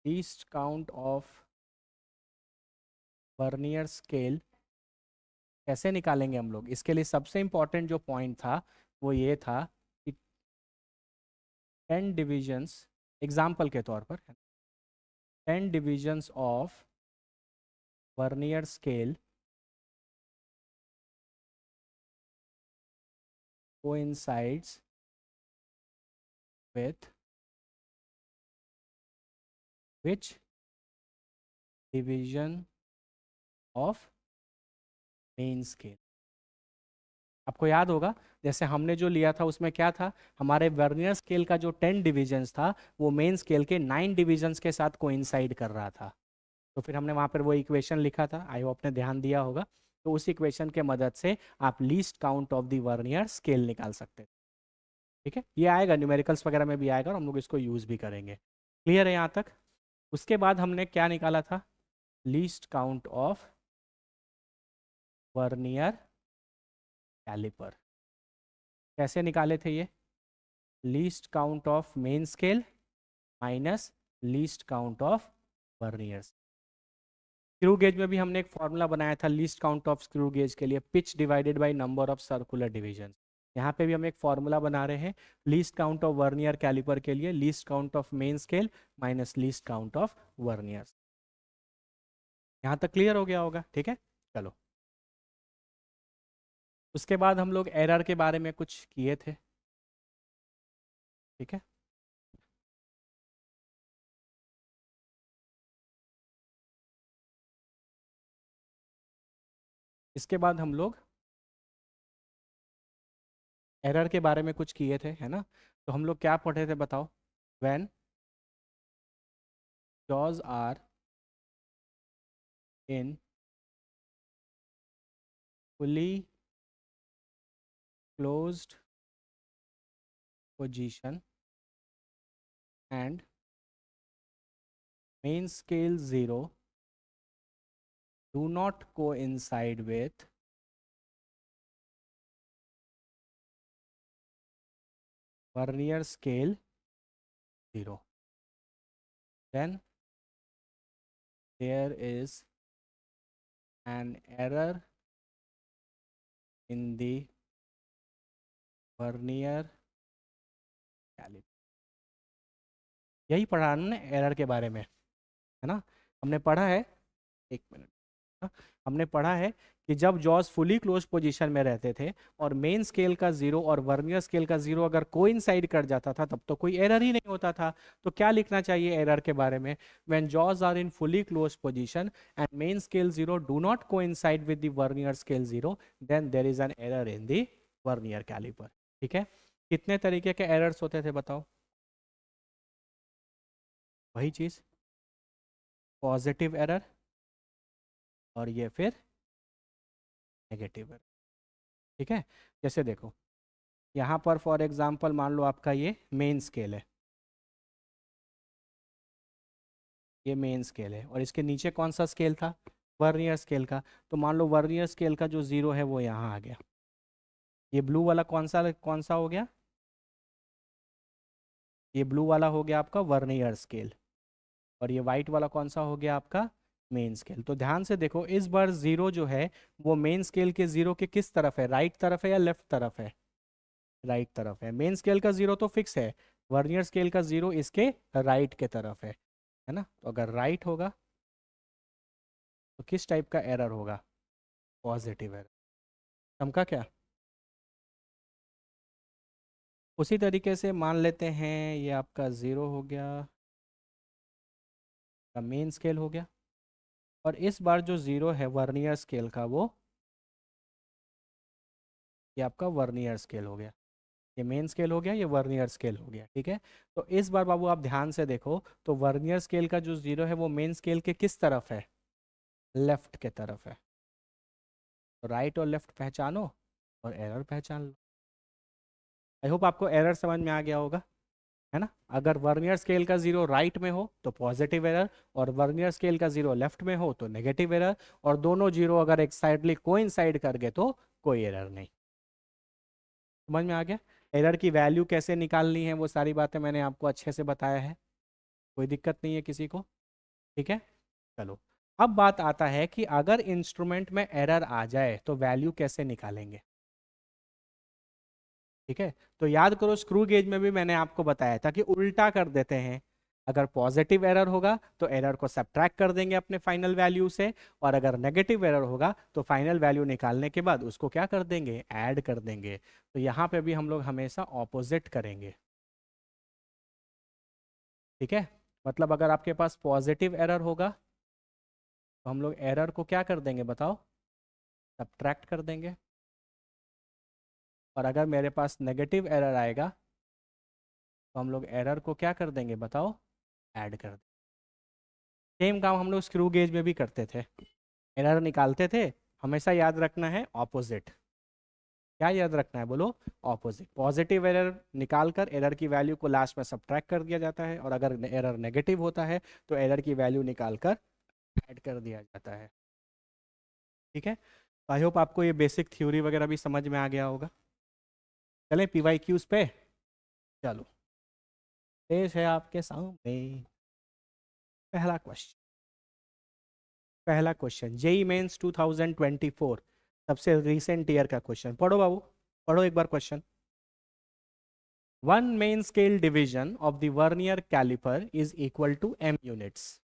Least count of vernier scale कैसे निकालेंगे हम लोग? इसके लिए सबसे इंपॉर्टेंट जो पॉइंट था वो ये था कि 10 डिविजन्स, एग्जाम्पल के तौर पर 10 divisions of vernier scale coincides with which division of main scale? आपको याद होगा जैसे हमने जो लिया था उसमें क्या था, हमारे वर्नियर स्केल का जो 10 डिविजन्स था वो मेन स्केल के 9 डिविजन्स के साथ कोइंसाइड कर रहा था। तो फिर हमने वहाँ पर वो इक्वेशन लिखा था, आई होप आपने ध्यान दिया होगा। तो उस इक्वेशन के मदद से आप least count of the vernier scale निकाल सकते हैं, ठीक है। ये आएगा न्यूमेरिकल्स वगैरह में भी आएगा और हम लोग इसको यूज़ भी करेंगे। क्लियर है यहाँ तक? उसके बाद हमने क्या निकाला था? Least count of vernier calliper. कैसे निकाले थे ये? Least count of main scale minus least count of vernier. Screw gauge में भी हमने एक फॉर्मूला बनाया था least count of screw gauge के लिए, pitch divided by number of circular division. यहाँ पे भी हम एक फॉर्मूला बना रहे हैं least count of vernier calliper के लिए, least count of main scale minus least count of vernier. यहाँ तक क्लियर हो गया होगा, ठीक है। चलो, उसके बाद हम लोग एरर के बारे में कुछ किए थे, ठीक है। इसके बाद हम लोग एरर के बारे में कुछ किए थे, है ना। तो हम लोग क्या पढ़े थे बताओ? When jaws are in fully closed position and main scale 0 do not coincide with vernier scale 0, then there is an error in the vernier caliper। यही पढ़ा हमने एरर के बारे में, है ना। हमने पढ़ा है, एक मिनट, हाँ, हमने पढ़ा है कि जब जॉज फुली क्लोज पोजीशन में रहते थे और मेन स्केल का 0 और वर्नियर स्केल का 0 अगर कोइंसाइड कर जाता था तब तो कोई एरर ही नहीं होता था। तो क्या लिखना चाहिए एरर के बारे में? When jaws are in fully close position and main scale 0 do not coincide with the vernier scale 0, then there is an error in the vernier calliper, ठीक है। कितने तरीके के एरर्स होते थे बताओ? वही चीज, पॉजिटिव एरर और ये फिर नेगेटिव एरर, ठीक है। जैसे देखो यहाँ पर फॉर एग्जांपल मान लो आपका ये मेन स्केल है, ये मेन स्केल है और इसके नीचे कौन सा स्केल था? वर्नियर स्केल का। तो मान लो वर्नियर स्केल का जो 0 है वो यहाँ आ गया। ये ब्लू वाला कौन सा हो गया? ये ब्लू वाला हो गया आपका वर्नियर स्केल और ये वाइट वाला कौन सा हो गया आपका? Main scale. तो ध्यान से देखो इस बार 0 जो है वो मेन स्केल के 0 के किस तरफ है? राइट तरफ है या लेफ्ट तरफ है? राइट तरफ है। मेन स्केल का 0 तो फिक्स है, वर्नियर स्केल का 0 इसके राइट के तरफ है है ना। तो अगर राइट होगा तो किस टाइप का एरर होगा, पॉजिटिव एरर। समझा क्या। उसी तरीके से मान लेते हैं ये आपका ज़ीरो हो गया, का मेन स्केल हो गया, और इस बार जो ज़ीरो है वर्नियर स्केल का, वो ये आपका वर्नियर स्केल हो गया। ये मेन स्केल हो गया, ये वर्नियर स्केल हो गया, ठीक है। तो इस बार बाबू आप ध्यान से देखो, तो वर्नियर स्केल का जो ज़ीरो है वो मेन स्केल के किस तरफ है, लेफ्ट के तरफ है। तो राइट और लेफ्ट पहचानो और एरर पहचान लो। आई होप आपको एरर समझ में आ गया होगा, है ना। अगर वर्नियर स्केल का जीरो राइट में हो तो पॉजिटिव एरर, और वर्नियर स्केल का जीरो लेफ्ट में हो तो नेगेटिव एरर, और दोनों जीरो अगर एक साइडली कोइंसाइड कर गए तो कोई एरर नहीं। समझ में आ गया। एरर की वैल्यू कैसे निकालनी है वो सारी बातें मैंने आपको अच्छे से बताया है, कोई दिक्कत नहीं है किसी को, ठीक है। चलो, अब बात आता है कि अगर इंस्ट्रूमेंट में एरर आ जाए तो वैल्यू कैसे निकालेंगे, ठीक है। तो याद करो स्क्रू गेज में भी मैंने आपको बताया था कि उल्टा कर देते हैं। अगर पॉजिटिव एरर होगा तो एरर को सब्ट्रैक्ट कर देंगे अपने फाइनल वैल्यू से, और अगर नेगेटिव एरर होगा तो फाइनल वैल्यू निकालने के बाद उसको क्या कर देंगे, ऐड कर देंगे। तो यहाँ पे भी हम लोग हमेशा ऑपोजिट करेंगे, ठीक है। मतलब अगर आपके पास पॉजिटिव एरर होगा तो हम लोग एरर को क्या कर देंगे बताओ, सब्ट्रैक्ट कर देंगे। और अगर मेरे पास नेगेटिव एरर आएगा तो हम लोग एरर को क्या कर देंगे बताओ, ऐड कर देंगे। सेम काम हम लोग स्क्रू गेज में भी करते थे, एरर निकालते थे, हमेशा याद रखना है ऑपोजिट। क्या याद रखना है बोलो, ऑपोजिट। पॉजिटिव एरर निकाल कर एरर की वैल्यू को लास्ट में सब्ट्रैक्ट कर दिया जाता है, और अगर एरर नेगेटिव होता है तो एरर की वैल्यू निकाल कर ऐड कर दिया जाता है, ठीक है। आई होप आपको ये बेसिक थ्योरी वगैरह भी समझ में आ गया होगा। चलें PYQs पे। चलो, पेश है आपके सामने पहला क्वेश्चन। पहला क्वेश्चन जेई मेंस 2024, सबसे रिसेंट ईयर का क्वेश्चन। पढ़ो बाबू, पढ़ो एक बार question. One main scale division of the vernier calliper is equal to m units,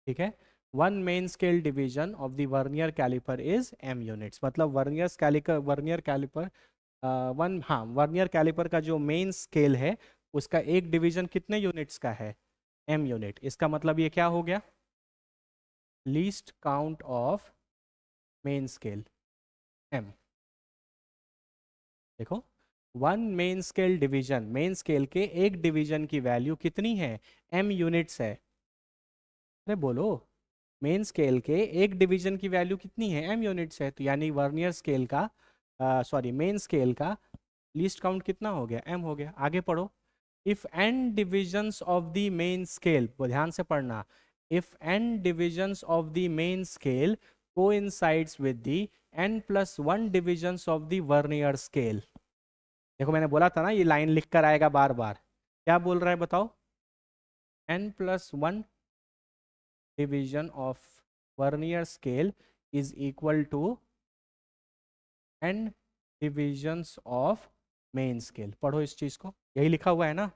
ठीक है। One main scale division of the vernier calliper is m units, मतलब वर्नियर कैलिपर वन, हाँ, वर्नियर कैलिपर का जो मेन स्केल है उसका एक division कितने यूनिट्स का है, m यूनिट। इसका मतलब ये क्या हो गया, least count of main scale m। देखो, one main scale division, main scale के एक डिवीजन की वैल्यू कितनी है, m यूनिट्स है। अरे बोलो, मेन स्केल के एक डिवीजन की वैल्यू कितनी है, m यूनिट्स है। तो यानी वर्नियर स्केल का, सॉरी, मेन स्केल का लीस्ट काउंट कितना हो गया, m हो गया। आगे पढ़ो। If n divisions of the main scale, ध्यान से पढ़ना, if n divisions of the main scale coincides with the n+1 divisions of the vernier scale. देखो मैंने बोला था ना ये लाइन लिख कर आएगा बार बार, क्या बोल रहा है बताओ, n+1 division of vernier scale is equal to n divisions of main scale. पढ़ो इस चीज को, यही लिखा हुआ है ना,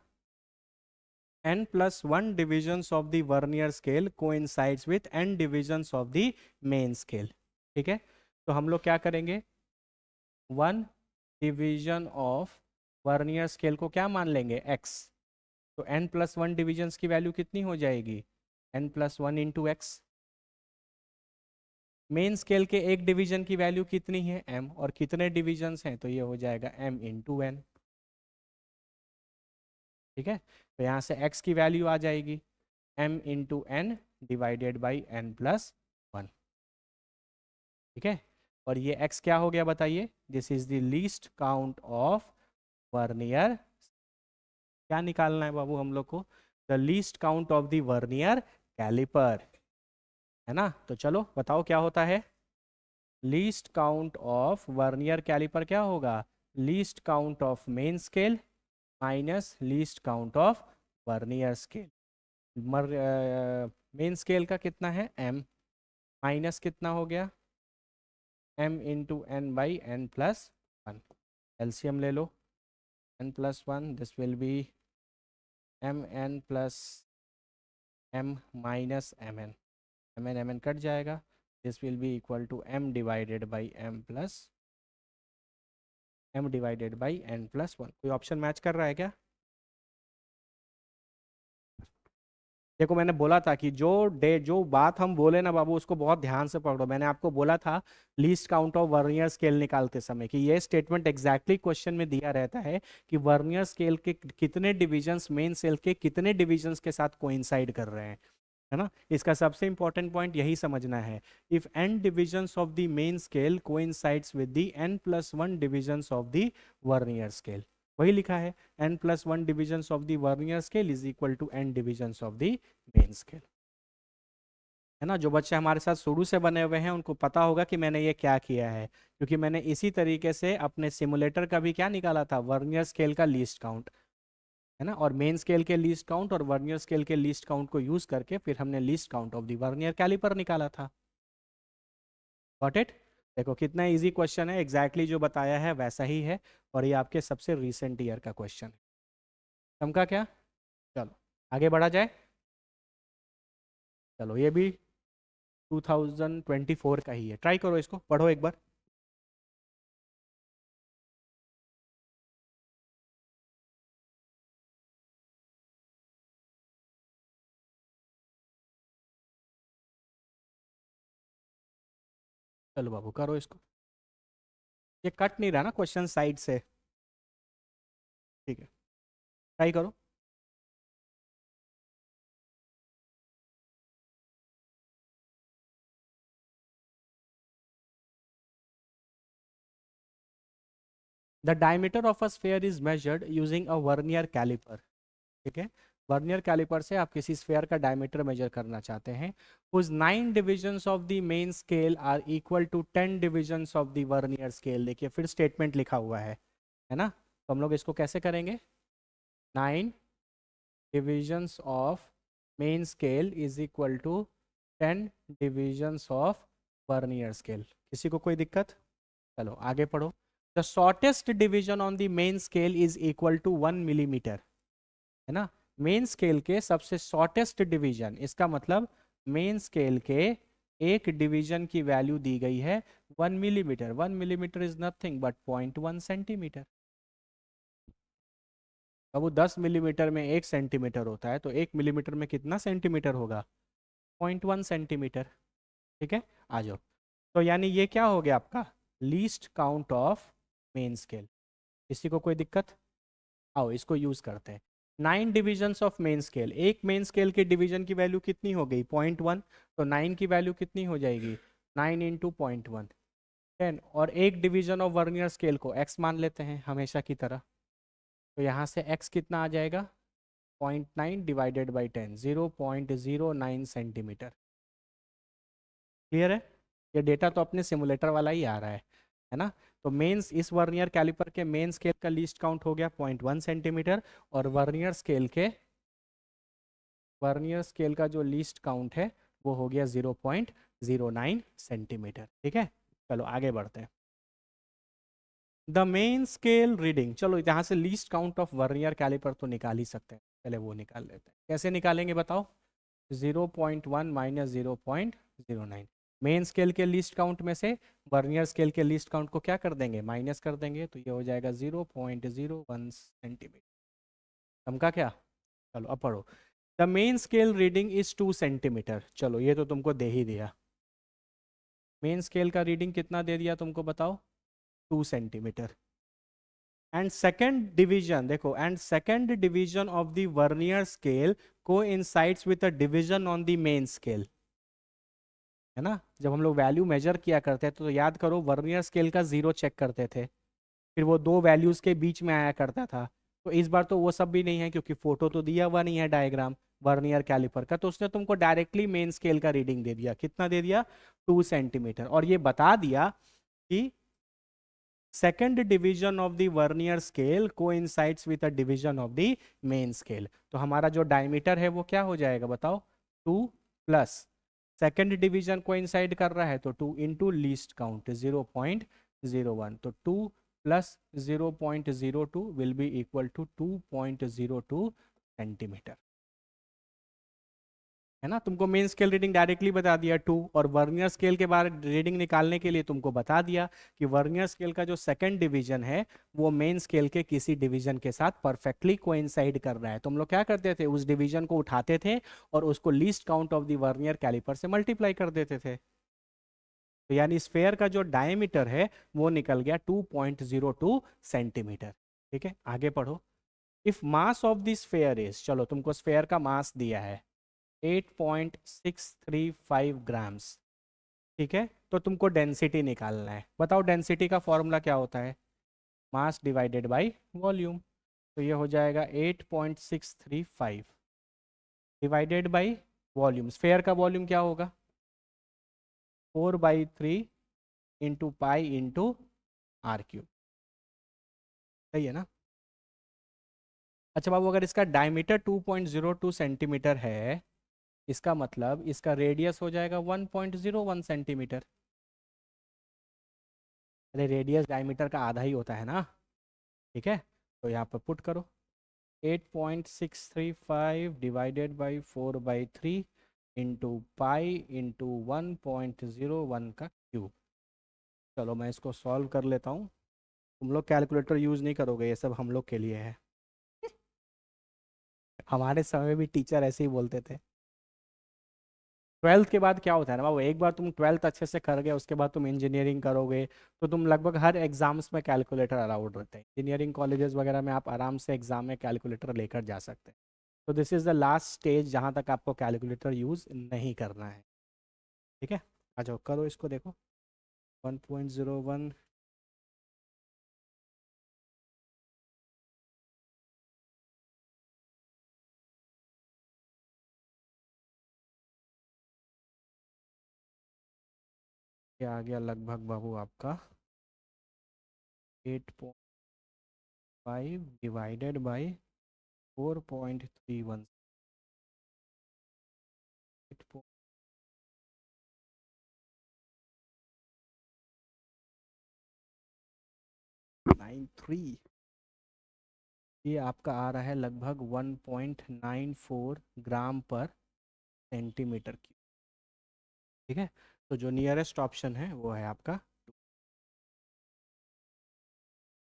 n+1 divisions of the vernier scale coincides with n divisions of the main scale, ठीक है। तो हम लोग क्या करेंगे, one division of vernier scale को क्या मान लेंगे, x। तो n+1 डिविजन्स की वैल्यू कितनी हो जाएगी, n+1 into x. Main scale के एक डिवीजन की वैल्यू कितनी है, m, और कितने डिविजन्स हैं, तो ये हो जाएगा m इंटू एन, ठीक है। तो यहाँ से x की वैल्यू आ जाएगी m into n divided by n+1, ठीक है। और ये x क्या हो गया बताइए, this is the least count of vernier. क्या निकालना है बाबू हम लोग को, the least count of the vernier calliper, है ना। तो चलो बताओ क्या होता है, least count of vernier calliper क्या होगा, least count of main scale minus least count of vernier scale. Main scale का कितना है m, माइनस कितना हो गया, m into n by n+1। LCM ले लो, n+1, this will be m n plus m minus M N, M N cut जाएगा, this will be equal to m divided by m plus m divided by n plus one. कोई option match कर रहा है क्या? देखो मैंने बोला था कि जो बात हम बोले ना बाबू उसको बहुत ध्यान से पकड़ो। मैंने आपको बोला था least count of vernier scale निकालते समय कि ये स्टेटमेंट एग्जैक्टली क्वेश्चन में दिया रहता है कि वर्नियर स्केल के कितने डिविजन्स मेन स्केल के कितने डिविजन्स के साथ कोइंसाइड कर रहे हैं, है ना। इसका सबसे इंपॉर्टेंट पॉइंट यही समझना है। If n divisions of the main scale coincides with the n plus one divisions of the vernier scale, वही लिखा है n plus one divisions of the vernier scale is equal to n divisions of the main scale, है ना। जो बच्चे हमारे साथ शुरू से बने हुए हैं उनको पता होगा कि मैंने ये क्या किया है, क्योंकि मैंने इसी तरीके से अपने सिमुलेटर का भी क्या निकाला था, वर्नियर स्केल का लीस्ट काउंट, है ना। और मेन स्केल के लीस्ट काउंट और वर्नियर स्केल के लीस्ट काउंट को यूज करके फिर हमने least count of the vernier calliper निकाला था। Got it? देखो कितना इजी क्वेश्चन है, एग्जैक्टली जो बताया है वैसा ही है, और ये आपके सबसे रिसेंट ईयर का क्वेश्चन है। समझा क्या? चलो आगे बढ़ा जाए। चलो ये भी 2024 का ही है, ट्राई करो इसको, पढ़ो एक बार। चलो बाबू करो इसको, ये कट नहीं रहा ना क्वेश्चन साइड से, ठीक है ट्राई करो। The diameter of a sphere is measured using a vernier calliper, ठीक है। वर्नियर कैलिपर से आप किसी स्फेयर का डायमीटर मेजर करना चाहते हैं। उस 9 divisions of the main scale are equal to 10 divisions of the vernier scale. देखिए फिर स्टेटमेंट लिखा हुआ है ना। तो हम लोग इसको कैसे करेंगे, 9 divisions of main scale is equal to 10 divisions of vernier scale. किसी को कोई दिक्कत? चलो आगे पढ़ो। The shortest division on the main scale is equal to 1 millimetre, है ना। मेन स्केल के सबसे शॉर्टेस्ट डिवीजन, इसका मतलब मेन स्केल के एक डिवीजन की वैल्यू दी गई है 1 millimetre. 1 millimetre is nothing but 0.1 centimetre. अब वो 10 मिलीमीटर में 1 सेंटीमीटर होता है, तो 1 मिलीमीटर में कितना सेंटीमीटर होगा, 0.1 सेंटीमीटर, ठीक है। आ जाओ, तो यानी ये क्या हो गया आपका least count of main scale. किसी को कोई दिक्कत? आओ इसको यूज करते हैं। 9 डिविजन्स ऑफ मेन स्केल, एक मेन स्केल के डिवीजन की वैल्यू कितनी हो गई, 0.1, तो 9 की वैल्यू कितनी हो जाएगी, 9 इंटू 0.1, 10। और एक डिवीजन ऑफ वर्नियर स्केल को x मान लेते हैं हमेशा की तरह, तो यहाँ से x कितना आ जाएगा, 0.9 डिवाइडेड बाई 10, 0.09 सेंटीमीटर। क्लियर है? ये डेटा तो अपने सिमुलेटर वाला ही आ रहा है ना। तो मेंस इस वर्नियर कैलिपर के मेन स्केल का लीस्ट काउंट हो गया 0.1 सेंटीमीटर, और वर्नियर स्केल का जो लीस्ट काउंट है वो हो गया 0.09 सेंटीमीटर, ठीक है। चलो आगे बढ़ते हैं। द मेन स्केल रीडिंग, चलो यहाँ से least count of vernier calliper तो निकाल ही सकते हैं, पहले वो निकाल लेते हैं। कैसे निकालेंगे बताओ, 0.1 माइनस 0.09, मेन स्केल के लीस्ट काउंट में से वर्नियर स्केल के लीस्ट काउंट को क्या कर देंगे, माइनस कर देंगे, तो ये हो जाएगा 0.01 सेंटीमीटर। समझा क्या? चलो अब पढ़ो। The main scale reading is 2 centimetre, चलो ये तो तुमको दे ही दिया, मेन स्केल का रीडिंग कितना दे दिया तुमको बताओ, 2 सेंटीमीटर। एंड सेकेंड डिवीजन, देखो and second division of the vernier scale coincides with a division on the main scale, है ना। जब हम लोग वैल्यू मेजर किया करते थे तो याद करो वर्नियर स्केल का 0 चेक करते थे, फिर वो दो वैल्यूज के बीच में आया करता था। तो इस बार तो वो सब भी नहीं है, क्योंकि फोटो तो दिया हुआ नहीं है डायग्राम वर्नियर कैलिपर का, तो उसने तुमको डायरेक्टली मेन स्केल का रीडिंग दे दिया, कितना दे दिया, 2 सेंटीमीटर, और ये बता दिया कि second division of the vernier scale coincides with a division of the main scale. तो हमारा जो डायमीटर है वो क्या हो जाएगा बताओ, 2 प्लस सेकेंड डिवीजन कोइंसाइड कर रहा है तो 2 इंटू लीस्ट काउंट 0.01, तो 2 plus 0.02 will be equal to 2.02 centimetre. है ना। तुमको मेन स्केल रीडिंग डायरेक्टली बता दिया 2, और वर्नियर स्केल के बारे रीडिंग निकालने के लिए तुमको बता दिया कि वर्नियर स्केल का जो सेकंड डिवीजन है वो मेन स्केल के किसी डिवीजन के साथ परफेक्टली कोइंसाइड कर रहा है। तो हम लोग क्या करते थे, उस डिवीजन को उठाते थे और उसको least count of the vernier calliper से मल्टीप्लाई कर देते थे। तो यानी स्फेयर का जो डायमीटर है वो निकल गया 2.02 सेंटीमीटर। ठीक है, आगे पढ़ो। If mass of this sphere is, चलो तुमको स्फेयर का मास दिया है 8.635 ग्राम्स। ठीक है, तो तुमको डेंसिटी निकालना है। बताओ डेंसिटी का फॉर्मूला क्या होता है, मास डिवाइडेड बाय वॉल्यूम। तो ये हो जाएगा 8.635 डिवाइडेड बाय वॉल्यूम। स्फेयर का वॉल्यूम क्या होगा, 4/3 into pi into r cube. सही है ना। अच्छा बाबू, अगर इसका डायमीटर 2.02 सेंटीमीटर है, इसका मतलब इसका रेडियस हो जाएगा 1.01 सेंटीमीटर। अरे रेडियस डायमीटर का आधा ही होता है ना। ठीक है, तो यहाँ पर पुट करो 8.635 divided by 4/3 into pi into 1.01 का क्यूब। चलो मैं इसको सॉल्व कर लेता हूँ। तुम लोग कैलकुलेटर यूज़ नहीं करोगे, ये सब हम लोग के लिए है। हमारे समय भी टीचर ऐसे ही बोलते थे। ट्वेल्थ के बाद क्या होता है ना बाबू, एक बार तुम ट्वेल्थ अच्छे से कर गए, उसके बाद तुम इंजीनियरिंग करोगे तो तुम लगभग हर एग्जाम्स में कैलकुलेटर अलाउड रहते हैं। इंजीनियरिंग कॉलेजेस वगैरह में आप आराम से एग्जाम में कैलकुलेटर लेकर जा सकते हैं। तो this is the last stage जहाँ तक आपको कैलकुलेटर यूज़ नहीं करना है। ठीक है, आ जाओ करो इसको, देखो 1.01। ये आ गया लगभग बाबू आपका 8.5 डिवाइडेड बाई 4.31। 8.93, ये आपका आ रहा है लगभग 1.94 ग्राम पर सेंटीमीटर की। ठीक है, तो जो नियरेस्ट ऑप्शन है वो है आपका,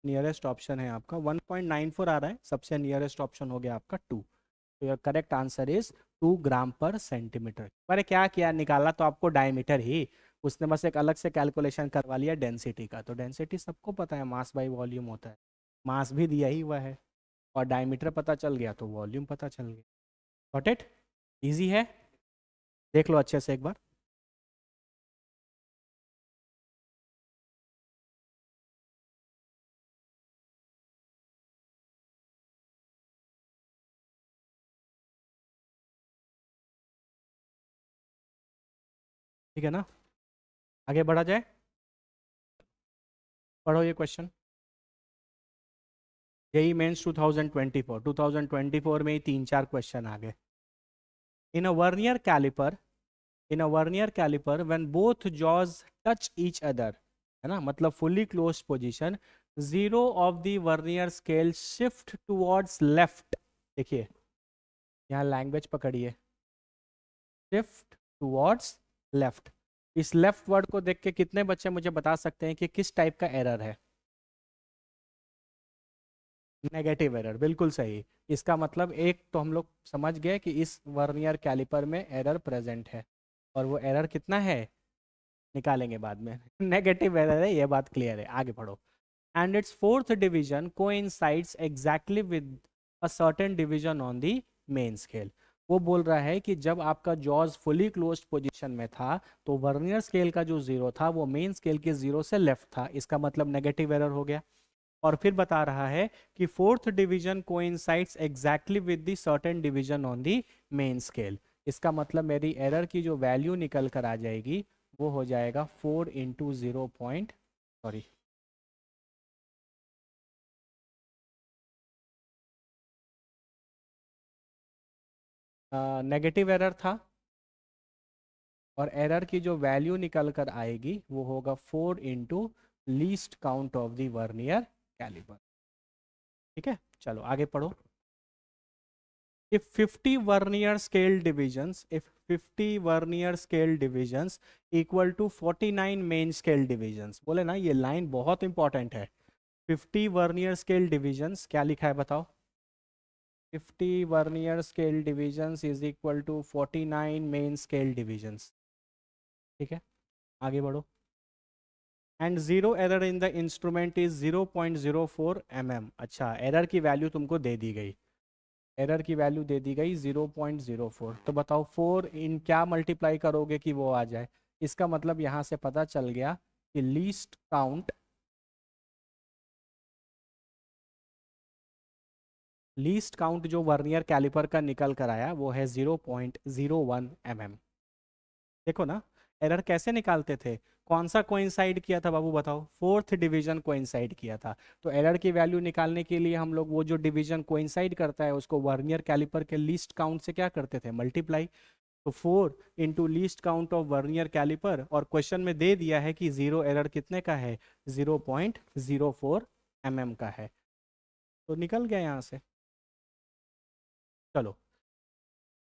नियरेस्ट ऑप्शन है आपका 1.94 आ रहा है, सबसे नियरेस्ट ऑप्शन हो गया आपका 2। तो योर करेक्ट आंसर इज 2 ग्राम पर सेंटीमीटर। अरे क्या किया, निकाला तो आपको डायमीटर ही, उसने बस एक अलग से कैलकुलेशन करवा लिया डेंसिटी का। तो डेंसिटी सबको पता है मास बाई वॉल्यूम होता है, मास भी दिया ही हुआ है और डायमीटर पता चल गया तो वॉल्यूम पता चल गया। गॉट इट, इजी है, देख लो अच्छे से एक बार। ठीक है ना, आगे बढ़ा जाए, पढ़ो ये क्वेश्चन। यही मेंस 2024 में ही 3-4 क्वेश्चन आ गए। In a vernier calliper, in a vernier calliper when both jaws touch each other, है ना, मतलब fully close position, zero of the vernier scale shift towards left. देखिए यहाँ लैंग्वेज पकड़िए, शिफ्ट टुवर्ड्स लेफ्ट। इस लेफ्ट वर्ड को देख के कितने बच्चे मुझे बता सकते हैं कि किस टाइप का एरर है। नेगेटिव एरर, बिल्कुल सही। इसका मतलब एक तो हम लोग समझ गए कि इस वर्नियर कैलिपर में एरर प्रेजेंट है, और वो एरर कितना है निकालेंगे बाद में। नेगेटिव एरर है, ये बात क्लियर है, आगे पढ़ो। And it's fourth division coincides exactly with a certain division on the main scale. वो बोल रहा है कि जब आपका जॉज फुली क्लोज्ड पोजीशन में था तो वर्नियर स्केल का जो जीरो था वो मेन स्केल के जीरो से लेफ्ट था, इसका मतलब नेगेटिव एरर हो गया। और फिर बता रहा है कि fourth division coincides exactly with the certain division on the main scale. इसका मतलब मेरी एरर की जो वैल्यू निकल कर आ जाएगी वो हो जाएगा 4 into 0 point, sorry negative error था, और एरर की जो वैल्यू निकल कर आएगी वो होगा 4 into least count of the vernier calliper. ठीक है, चलो आगे पढ़ो। if 50 vernier scale divisions, if 50 vernier scale divisions equal to 49 main scale divisions, बोले ना ये लाइन बहुत इंपॉर्टेंट है। 50 वर्नियर स्केल डिविजन्स क्या लिखा है बताओ? 50 vernier scale divisions is equal to 49 main scale divisions. ठीक है, आगे बढ़ो। And zero error in the instrument is 0.04 mm। अच्छा, एरर की वैल्यू तुमको दे दी गई, एरर की वैल्यू दे दी गई 0.04। तो बताओ 4 इन क्या मल्टीप्लाई करोगे कि वो आ जाए? इसका मतलब यहाँ से पता चल गया कि लीस्ट काउंट जो वर्नियर कैलिपर का निकल कर आया वो है 0.01 mm। देखो ना, एरर कैसे निकालते थे? कौन सा कोइंसाइड किया था बाबू बताओ? फोर्थ डिवीजन कोइंसाइड किया था। तो एरर की वैल्यू निकालने के लिए हम लोग वो जो डिवीजन कोइंसाइड करता है उसको वर्नियर कैलिपर के लीस्ट काउंट से क्या करते थे? मल्टीप्लाई। तो 4 into least count of vernier calliper, और क्वेश्चन में दे दिया है कि जीरो एरर कितने का है? 0.04 mm का है। तो निकल गया यहाँ से। चलो,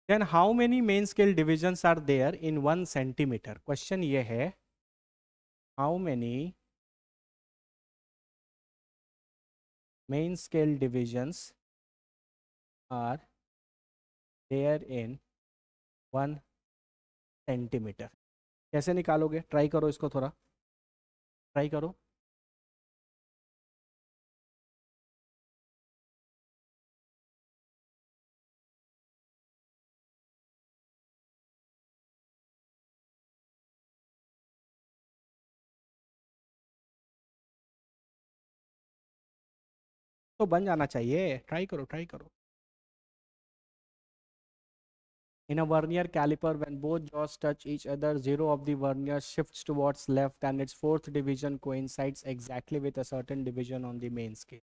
then how many main scale divisions are there in 1 centimetre? Question ये है, how many main scale divisions are there in 1 centimetre? कैसे निकालोगे? ट्राई करो इसको, थोड़ा ट्राई करो। तो बन जाना चाहिए, ट्राई करो ट्राई करो। In a vernier caliper, when both jaws touch each other, zero of the vernier shifts towards left and its fourth division coincides exactly with a certain division on the main scale.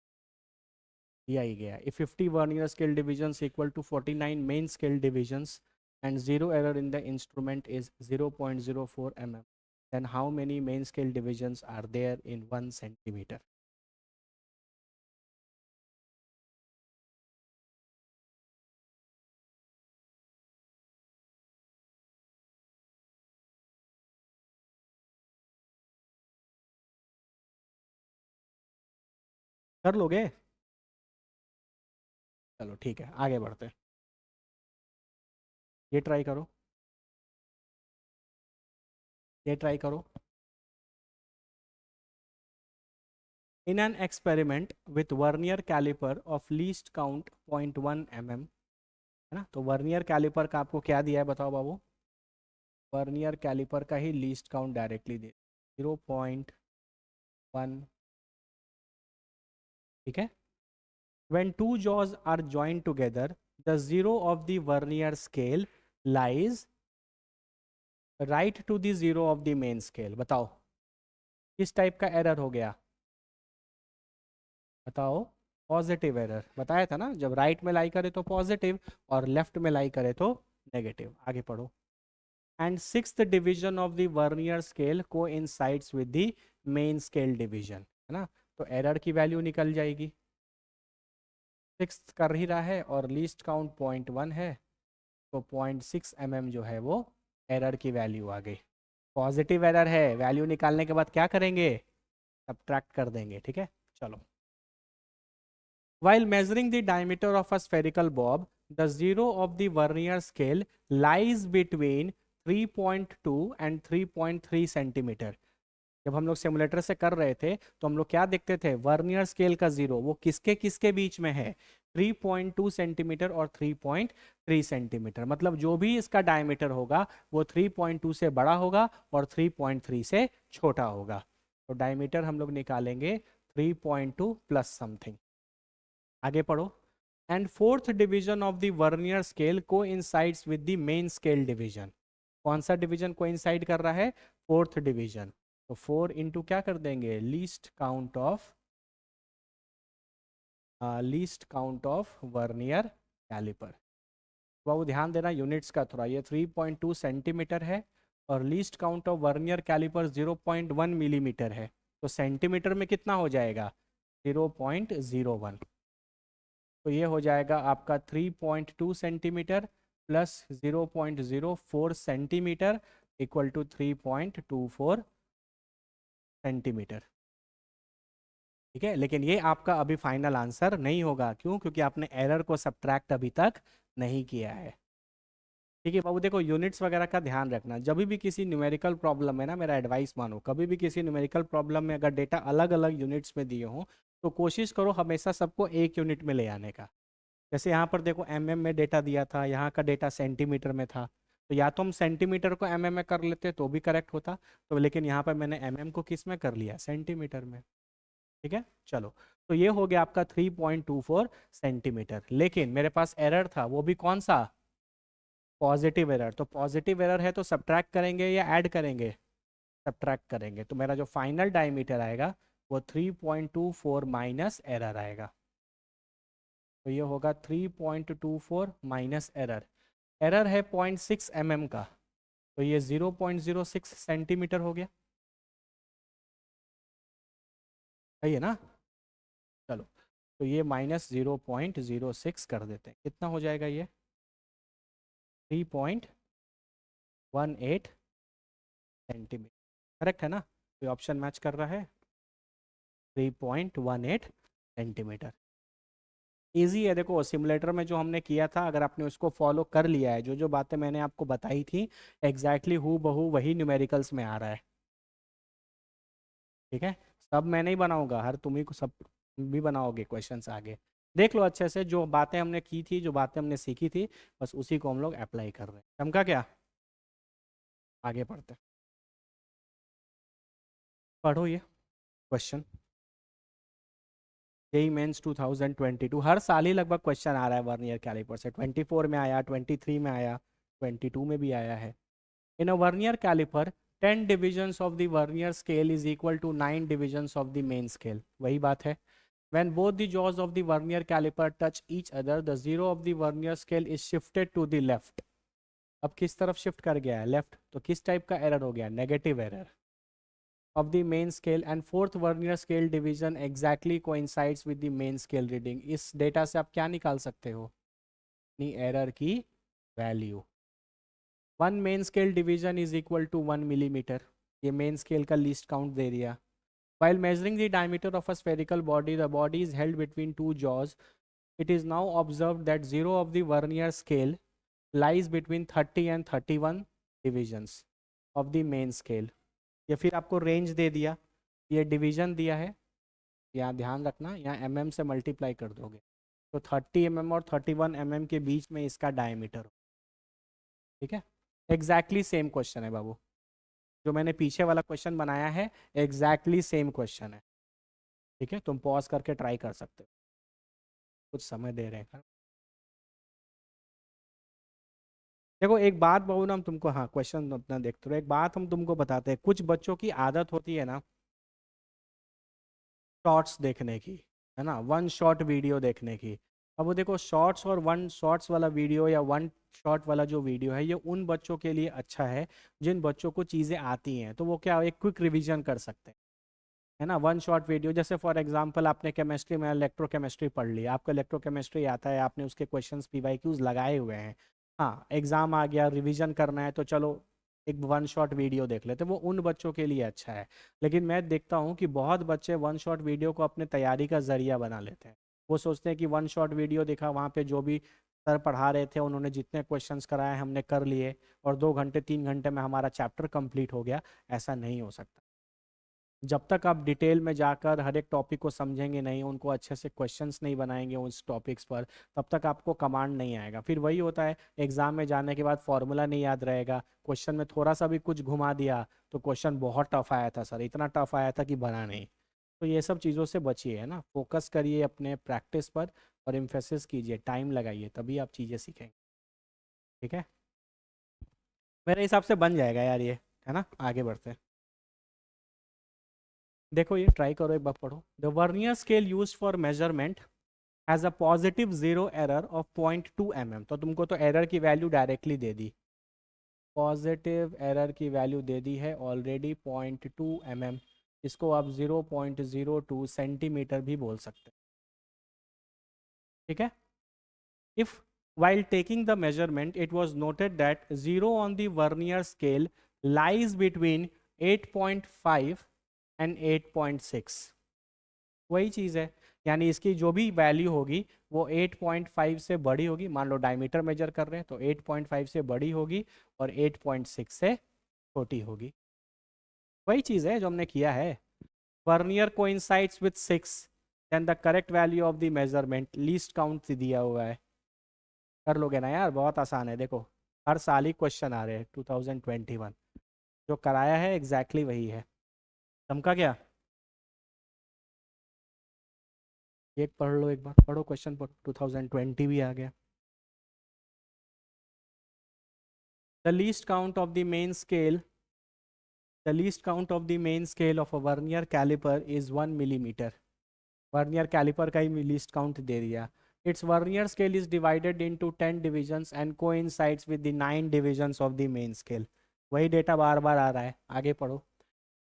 दिया ही गया। If 50 vernier scale divisions equal to 49 main scale divisions and zero error in the instrument is 0.04 mm, then how many main scale divisions are there in 1 centimeter? कर लोगे? चलो ठीक है, आगे बढ़ते हैं। ये ट्राई करो, ये ट्राई करो। In an experiment with vernier caliper of least count 0.1 mm, है ना? तो वर्नियर कैलिपर का आपको क्या दिया है बताओ बाबू? वर्नियर कैलिपर का ही लीस्ट काउंट डायरेक्टली दे 0.1। ठीक है। When two jaws are joined together, the zero of the vernier scale lies right to the zero of the main scale। बताओ किस टाइप का एरर हो गया? बताओ। पॉजिटिव एरर बताया था ना, जब राइट में लाई करे तो पॉजिटिव और लेफ्ट में लाई करे तो नेगेटिव। आगे पढ़ो। And sixth division of the vernier scale coincides with the main scale division, है ना? तो एरर की वैल्यू निकल जाएगी। सिक्स्थ कर ही रहा है और लीस्ट काउंट 0.1 है, तो 0.6 mm जो है वो एरर की वैल्यू आ गई। पॉजिटिव एरर है, वैल्यू निकालने के बाद क्या करेंगे? सब्ट्रैक्ट कर देंगे। ठीक है, चलो। While measuring the diameter of a spherical bob, the zero of the vernier scale lies between 3.2 and 3.3 centimetre. जब हम लोग सिमुलेटर से कर रहे थे तो हम लोग क्या देखते थे? वर्नियर स्केल का जीरो वो किसके किसके बीच में है? 3.2 सेंटीमीटर और 3.3 सेंटीमीटर। मतलब जो भी इसका डायमीटर होगा वो 3.2 से बड़ा होगा और 3.3 से छोटा होगा। तो डायमीटर हम लोग निकालेंगे 3.2 प्लस समथिंग। आगे पढ़ो। And fourth division of the vernier scale को insides with the main scale division. कौन सा डिवीजन को इंसाइड कर रहा है? Fourth division. तो 4 इंटू क्या कर देंगे? Least count of vernier calliper. बाबू ध्यान देना यूनिट्स का थोड़ा, ये 3.2 सेंटीमीटर है और least count of vernier calliper 0.1 millimetre है। तो सेंटीमीटर में कितना हो जाएगा? 0.01। तो ये हो जाएगा आपका 3.2 centimetre plus 0.04 centimetre equal to 3.24 centimetre. ठीक है, लेकिन ये आपका अभी फाइनल आंसर नहीं होगा। क्यों? क्योंकि आपने एरर को सब्ट्रैक्ट अभी तक नहीं किया है। ठीक है बाबू, देखो यूनिट्स वगैरह का ध्यान रखना। जब भी किसी न्यूमेरिकल प्रॉब्लम है ना, मेरा एडवाइस मानो, कभी भी किसी न्यूमेरिकल प्रॉब्लम में अगर डेटा अलग अलग यूनिट्स में दिए हों तो कोशिश करो हमेशा सबको एक यूनिट में ले आने का। जैसे यहाँ पर देखो एमएम में डेटा दिया था, यहाँ का डेटा सेंटीमीटर में था, तो या तो हम सेंटीमीटर को एमएम में कर लेते तो भी करेक्ट होता, तो लेकिन यहाँ पर मैंने एमएम को किस में कर लिया? सेंटीमीटर में। ठीक है, चलो। तो ये हो गया आपका 3.24 सेंटीमीटर। लेकिन मेरे पास एरर था, वो भी कौन सा? Positive error. तो पॉजिटिव एरर है तो सब्ट्रैक्ट करेंगे या ऐड करेंगे? सब्ट्रैक्ट करेंगे। तो मेरा जो फाइनल डायमीटर आएगा वो 3.24 माइनस एरर आएगा। तो ये होगा 3.24 माइनस एरर। एरर है 0.6 mm का, तो ये 0.06 सेंटीमीटर हो गया। सही है ना? चलो, तो ये माइनस 0.06 कर देते हैं। कितना हो जाएगा ये? 3.18 सेंटीमीटर। करेक्ट है ना? कोई ऑप्शन मैच कर रहा है? 3.18 सेंटीमीटर। ईजी है। देखो सिमुलेटर में जो हमने किया था, अगर आपने उसको फॉलो कर लिया है, जो जो बातें मैंने आपको बताई थी एग्जैक्टली हू बहू वही न्यूमेरिकल्स में आ रहा है। ठीक है, सब मैं नहीं बनाऊंगा, हर तुम ही को सब भी बनाओगे क्वेश्चंस आगे। देख लो अच्छे से, जो बातें हमने की थी, जो बातें हमने सीखी थी, बस उसी को हम लोग अप्लाई कर रहे हैं। समझा क्या? आगे पढ़ते हैं। पढ़ो ये क्वेश्चन। जेई मेंस 2022 हर साल ही लगभग क्वेश्चन आ रहा है वर्नियर कैलिपर से। 24 में आया, 23 में आया, 22 में भी आया है। इन a vernier caliper 10 divisions of the vernier scale is equal to 9 divisions of the main scale। वही बात है। When both the jaws of the vernier caliper touch each other, the zero of the vernier scale is shifted to the left। अब किस तरफ shift कर गया है? Left. तो किस टाइप का एरर हो गया? Negative error of the main scale and fourth vernier scale division exactly coincides with the main scale reading। इस डेटा से आप क्या निकाल सकते हो? अपनी एरर की value. One main scale division is equal to 1 millimetre. ये मेन स्केल का लीस्ट काउंट दे दिया। While measuring the diameter of a spherical body, the body is held between two jaws. It is now observed that zero of the vernier scale lies between 30 and 31 divisions of the main scale। ये फिर आपको range दे दिया, ये division दिया है। यहाँ ध्यान रखना, यहाँ mm से मल्टीप्लाई कर दोगे तो 30 mm और 31 mm के बीच में इसका डायमीटर हो। ठीक है, एग्जैक्टली सेम क्वेश्चन है बाबू, जो मैंने पीछे वाला क्वेश्चन बनाया है एग्जैक्टली सेम क्वेश्चन है। ठीक है, तुम पॉज करके ट्राई कर सकते हो, कुछ समय दे रहे हैं। देखो एक बात बाबू ना, हम तुमको, हाँ क्वेश्चन अपना देखते रहो, एक बात हम तुमको बताते हैं। कुछ बच्चों की आदत होती है ना शॉर्ट्स देखने की, है ना, वन शॉट वीडियो देखने की। अब वो देखो शॉर्ट्स और वन शॉर्ट्स वाला वीडियो या वन शॉट वाला जो वीडियो है, ये उन बच्चों के लिए अच्छा है जिन बच्चों को चीज़ें आती हैं, तो वो क्या एक क्विक रिवीजन कर सकते हैं, है ना। वन शॉट वीडियो, जैसे फॉर एग्जांपल आपने केमिस्ट्री में इलेक्ट्रोकेमिस्ट्री पढ़ लिया, आपको इलेक्ट्रोकेमिस्ट्री आता है, आपने उसके क्वेश्चंस पीवाईक्यूज लगाए हुए हैं, हाँ एग्जाम आ गया, रिवीजन करना है, तो चलो एक वन शॉट वीडियो देख लेते, वो उन बच्चों के लिए अच्छा है। लेकिन मैं देखता हूँ कि बहुत बच्चे वन शॉट वीडियो को अपने तैयारी का जरिया बना लेते हैं। वो सोचते हैं कि वन शॉट वीडियो देखा, वहाँ पे जो भी सर पढ़ा रहे थे, उन्होंने जितने क्वेश्चंस कराए हमने कर लिए, और 2 घंटे 3 घंटे में हमारा चैप्टर कंप्लीट हो गया। ऐसा नहीं हो सकता। जब तक आप डिटेल में जाकर हर एक टॉपिक को समझेंगे नहीं, उनको अच्छे से क्वेश्चंस नहीं बनाएंगे उस टॉपिक्स पर, तब तक आपको कमांड नहीं आएगा। फिर वही होता है, एग्जाम में जाने के बाद फॉर्मूला नहीं याद रहेगा, क्वेश्चन में थोड़ा सा भी कुछ घुमा दिया तो क्वेश्चन बहुत टफ आया था सर, इतना टफ आया था कि बना नहीं। तो ये सब चीज़ों से बचिए, है ना, फोकस करिए अपने प्रैक्टिस पर और एम्फेसिस कीजिए, टाइम लगाइए, तभी आप चीज़ें सीखेंगे। ठीक है, मेरे हिसाब से बन जाएगा यार ये, है ना। आगे बढ़ते हैं। देखो ये ट्राई करो, एक बार पढ़ो। The vernier scale use for measurement has a positive zero error of 0.2 mm। तो तुमको तो एरर की वैल्यू डायरेक्टली दे दी, पॉजिटिव एरर की वैल्यू दे दी है ऑलरेडी 0.2 mm। इसको आप 0.02 सेंटीमीटर भी बोल सकते हैं। ठीक है। If while taking the measurement it was noted that zero on the vernier scale lies between 8.5 and 8.6, वही चीज़ है, यानी इसकी जो भी वैल्यू होगी वो 8.5 से बड़ी होगी, मान लो डायमीटर मेजर कर रहे हैं तो 8.5 से बड़ी होगी और 8.6 से छोटी होगी। वही चीज़ है जो हमने किया है। Vernier coincides with 6, then the correct value of the measurement, least count दिया हुआ है। कर लोगे ना यार, बहुत आसान है। देखो हर साल ही क्वेश्चन आ रहे हैं 2021, जो कराया है एग्जैक्टली वही है। चमका क्या? एक पढ़ लो, एक बार पढ़ो क्वेश्चन, पढ़ो 2020 भी आ गया। The least count of the main scale, the least count of the main scale of a vernier calliper is 1 millimetre. Vernier calliper का ही लीस्ट काउंट दे दिया। It's vernier scale is divided into 10 divisions and coincides with the 9 divisions of the main scale. वही data बार बार आ रहा है, आगे पढ़ो।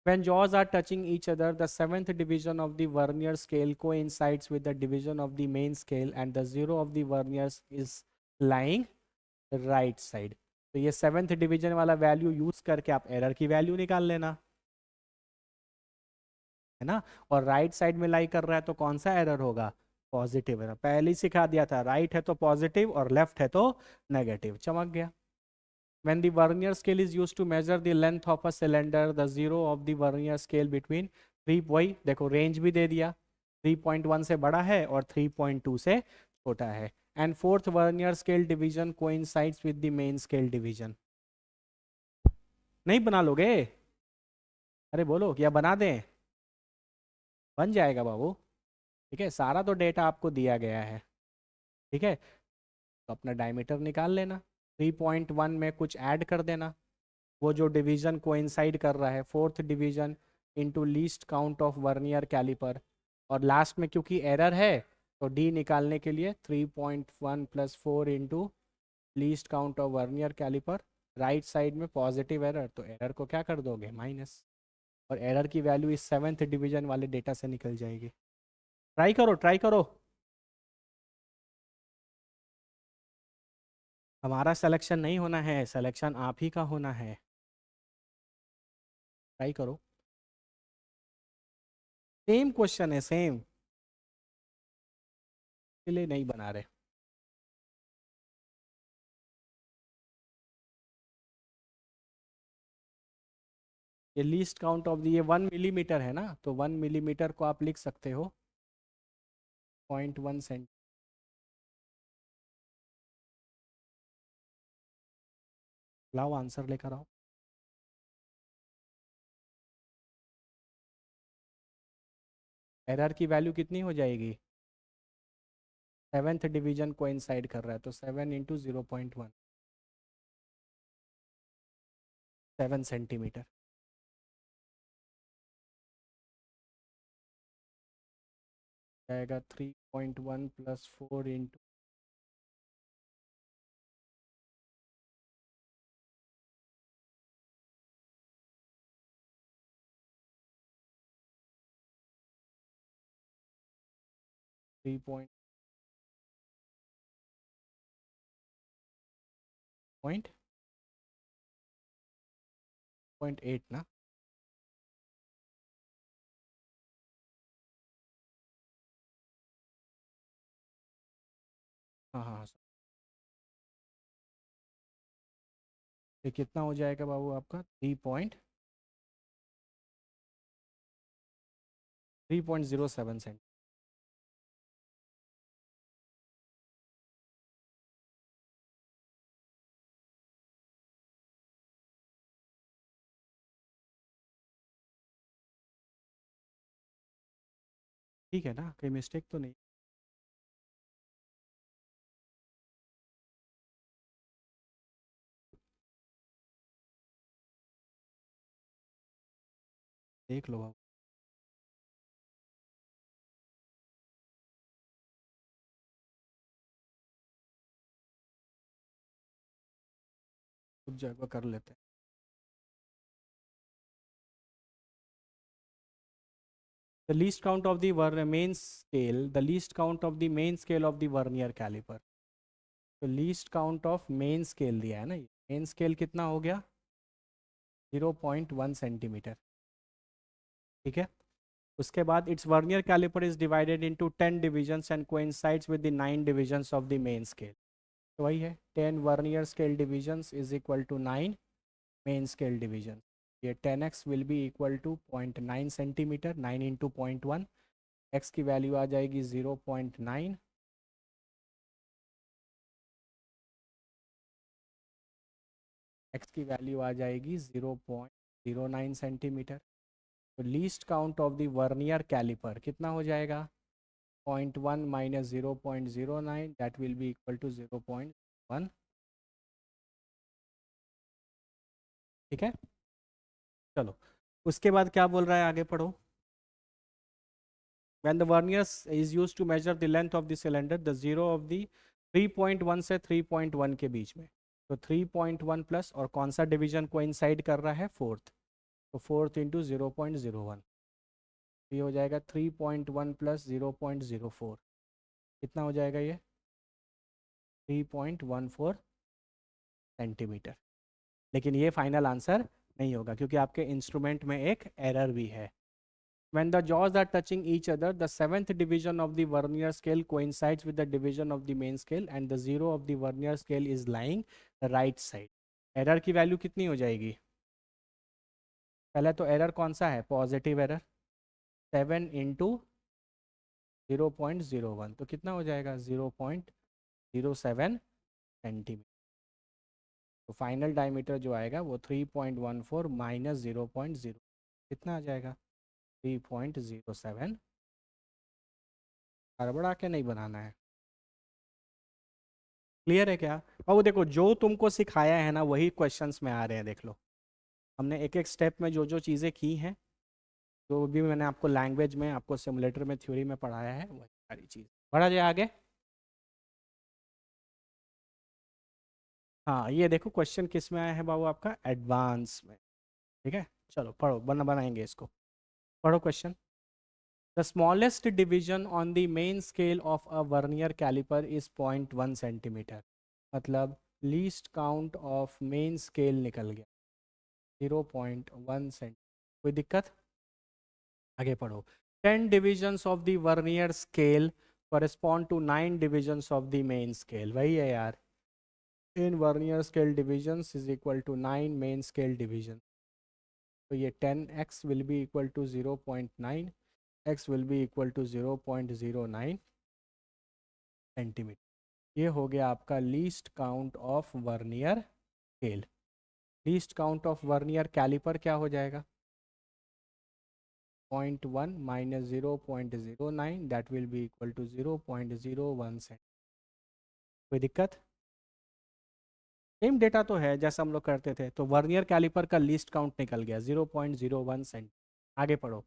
When jaws are touching each other, the seventh division of the vernier scale coincides with the division of the main scale and the zero of the verniers is lying right side. तो ये seventh division वाला value use करके आप error की value निकाल लेना, है ना। और राइट साइड में लाई कर रहा है तो कौन सा एरर होगा? Positive error. पहले ही सिखा दिया था, राइट है तो पॉजिटिव और लेफ्ट है तो नेगेटिव। चमक गया। When the vernier scale is used to measure the length of a cylinder, the zero of the vernier scale between 3, वही देखो रेंज भी दे दिया, 3.1 से बड़ा है और 3.2 से छोटा है। And fourth vernier scale division coincides with the main scale division. नहीं बना लोगे? अरे बोलो, क्या बना दें? बन जाएगा बाबू। ठीक है, सारा तो डेटा आपको दिया गया है। ठीक है, तो अपना डायमीटर निकाल लेना, 3.1 में कुछ ऐड कर देना, वो जो डिवीजन कोइंसाइड कर रहा है, fourth division into least count of vernier calliper. और लास्ट में क्योंकि एरर है तो डी निकालने के लिए 3.1 plus 4 into least count of vernier calliper. Right side में पॉजिटिव एरर, तो एरर को क्या कर दोगे? माइनस। और एरर की वैल्यू इस सेवेंथ डिवीजन वाले डेटा से निकल जाएगी। ट्राई करो, ट्राई करो। हमारा सिलेक्शन नहीं होना है, सिलेक्शन आप ही का होना है। ट्राई करो। सेम क्वेश्चन है, सेम, इसलिए नहीं बना रहे। ये लीस्ट काउंट ऑफ दी, ये 1 मिलीमीटर है ना, तो 1 मिलीमीटर को आप लिख सकते हो 0.1 सेंट। लाओ आंसर लेकर आओ। एरर की वैल्यू कितनी हो जाएगी? सेवेंथ डिवीजन को इंसाइड कर रहा है तो 7 इंटू 0.1, 7 सेंटीमीटर। जाएगा 3.1 प्लस 4 इंटू 3.8 ना। हाँ हाँ हाँ। ये कितना हो जाएगा बाबू आपका? 3.07 सेंट। ठीक है ना, कोई मिस्टेक तो नहीं? देख लो बाबू। कुछ जगह कर लेते हैं। the least count of the main scale, the least count of the main scale of the vernier caliper. तो least count of main scale दिया है ना, मेन स्केल कितना हो गया 0.1 सेंटीमीटर, ठीक है। उसके बाद it's vernier calliper is divided into 10 divisions and coincides with the 9 divisions of the main scale. तो वही है 10 vernier scale divisions is equal to 9 main scale division. ये 10x will be equal to 0.9 centimetre, 9 into 0.1, x की वैल्यू आ जाएगी 0.9, x की वैल्यू आ जाएगी 0.09 सेंटीमीटर। तो least count of the vernier calliper कितना हो जाएगा 0.1 minus 0.09, that will be equal to 0.1, ठीक है। चलो उसके बाद क्या बोल रहा है, आगे पढ़ो। When the vernier is used to measure the length of the cylinder, the zero of the 3.1 से 3.1 के बीच में, तो 3.1 प्लस और कौन सा डिवीजन कोइंसाइड कर रहा है फोर्थ, तो फोर्थ इंटू 0.01, ये हो जाएगा 3.1 प्लस 0.04, कितना हो जाएगा ये 3.14 सेंटीमीटर। लेकिन ये फाइनल आंसर नहीं होगा क्योंकि आपके इंस्ट्रूमेंट में एक एरर भी है। When the jaws are touching each other, the seventh division of the vernier scale coincides with the division of the main scale and the zero of the vernier scale is lying right side. Error की value कितनी हो जाएगी, पहले तो error कौन सा है, positive error, 7 into 0.01, तो कितना हो जाएगा 0.07 सेंटीमीटर। तो फाइनल डायमीटर जो आएगा वो 3.14 माइनस 0.0, कितना आ जाएगा 3.07। गड़बड़ा के नहीं बनाना है, क्लियर है क्या। और वो देखो जो तुमको सिखाया है ना वही क्वेश्चंस में आ रहे हैं, देख लो हमने एक एक स्टेप में जो जो चीज़ें की हैं, जो भी मैंने आपको लैंग्वेज में, आपको सिमुलेटर में, थ्योरी में पढ़ाया है, वही सारी चीज़। बढ़ा जाए आगे। हाँ ये देखो क्वेश्चन किस में आया है बाबू, आपका एडवांस में, ठीक है। चलो पढ़ो, बनाएंगे इसको, पढ़ो question. The smallest division on the main scale of a vernier calliper is 0.1 centimetre, मतलब least count of main scale निकल गया 0.1 सेंटीमीटर। कोई दिक्कत, आगे पढ़ो। 10 divisions of the vernier scale correspond to 9 divisions of the main scale, वही है यार, in vernier scale divisions is equal to 9 main scale division। तो ये 10x will be equal to 0.9, x will be equal to 0.09 centimetre. ये हो गया आपका least count of vernier scale. Least count of vernier calliper क्या हो जाएगा 0.1 minus 0.09, that will be equal to 0.01 cent. कोई दिक्कत, सेम डेटा तो है जैसा हम लोग करते थे। तो वर्नियर कैलिपर का लीस्ट काउंट निकल गया 0.01 सेंट। आगे पढ़ो।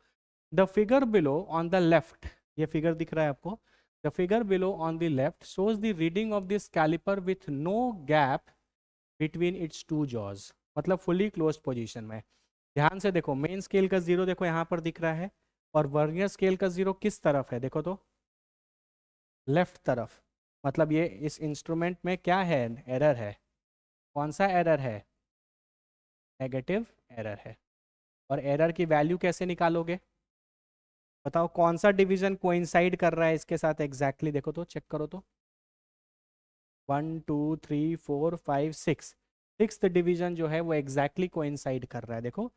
The figure below on the left, ये फिगर दिख रहा है आपको, the figure below on the left shows the reading of this calliper with no gap between its two jaws, मतलब फुली क्लोज पोजीशन में। ध्यान से देखो, मेन स्केल का जीरो देखो यहाँ पर दिख रहा है, और वर्नियर स्केल का जीरो किस तरफ है, देखो तो लेफ्ट तरफ, मतलब ये इस इंस्ट्रूमेंट में क्या है, एरर है। कौन सा एरर है, नेगेटिव एरर है। और एरर की वैल्यू कैसे निकालोगे, बताओ कौन सा डिवीजन कोइंसाइड कर रहा है इसके साथ एग्जैक्टली, देखो तो चेक करो तो 1 2 3 4 5 6, सिक्स्थ डिवीजन जो है वो एग्जैक्टली कोइंसाइड कर रहा है। देखो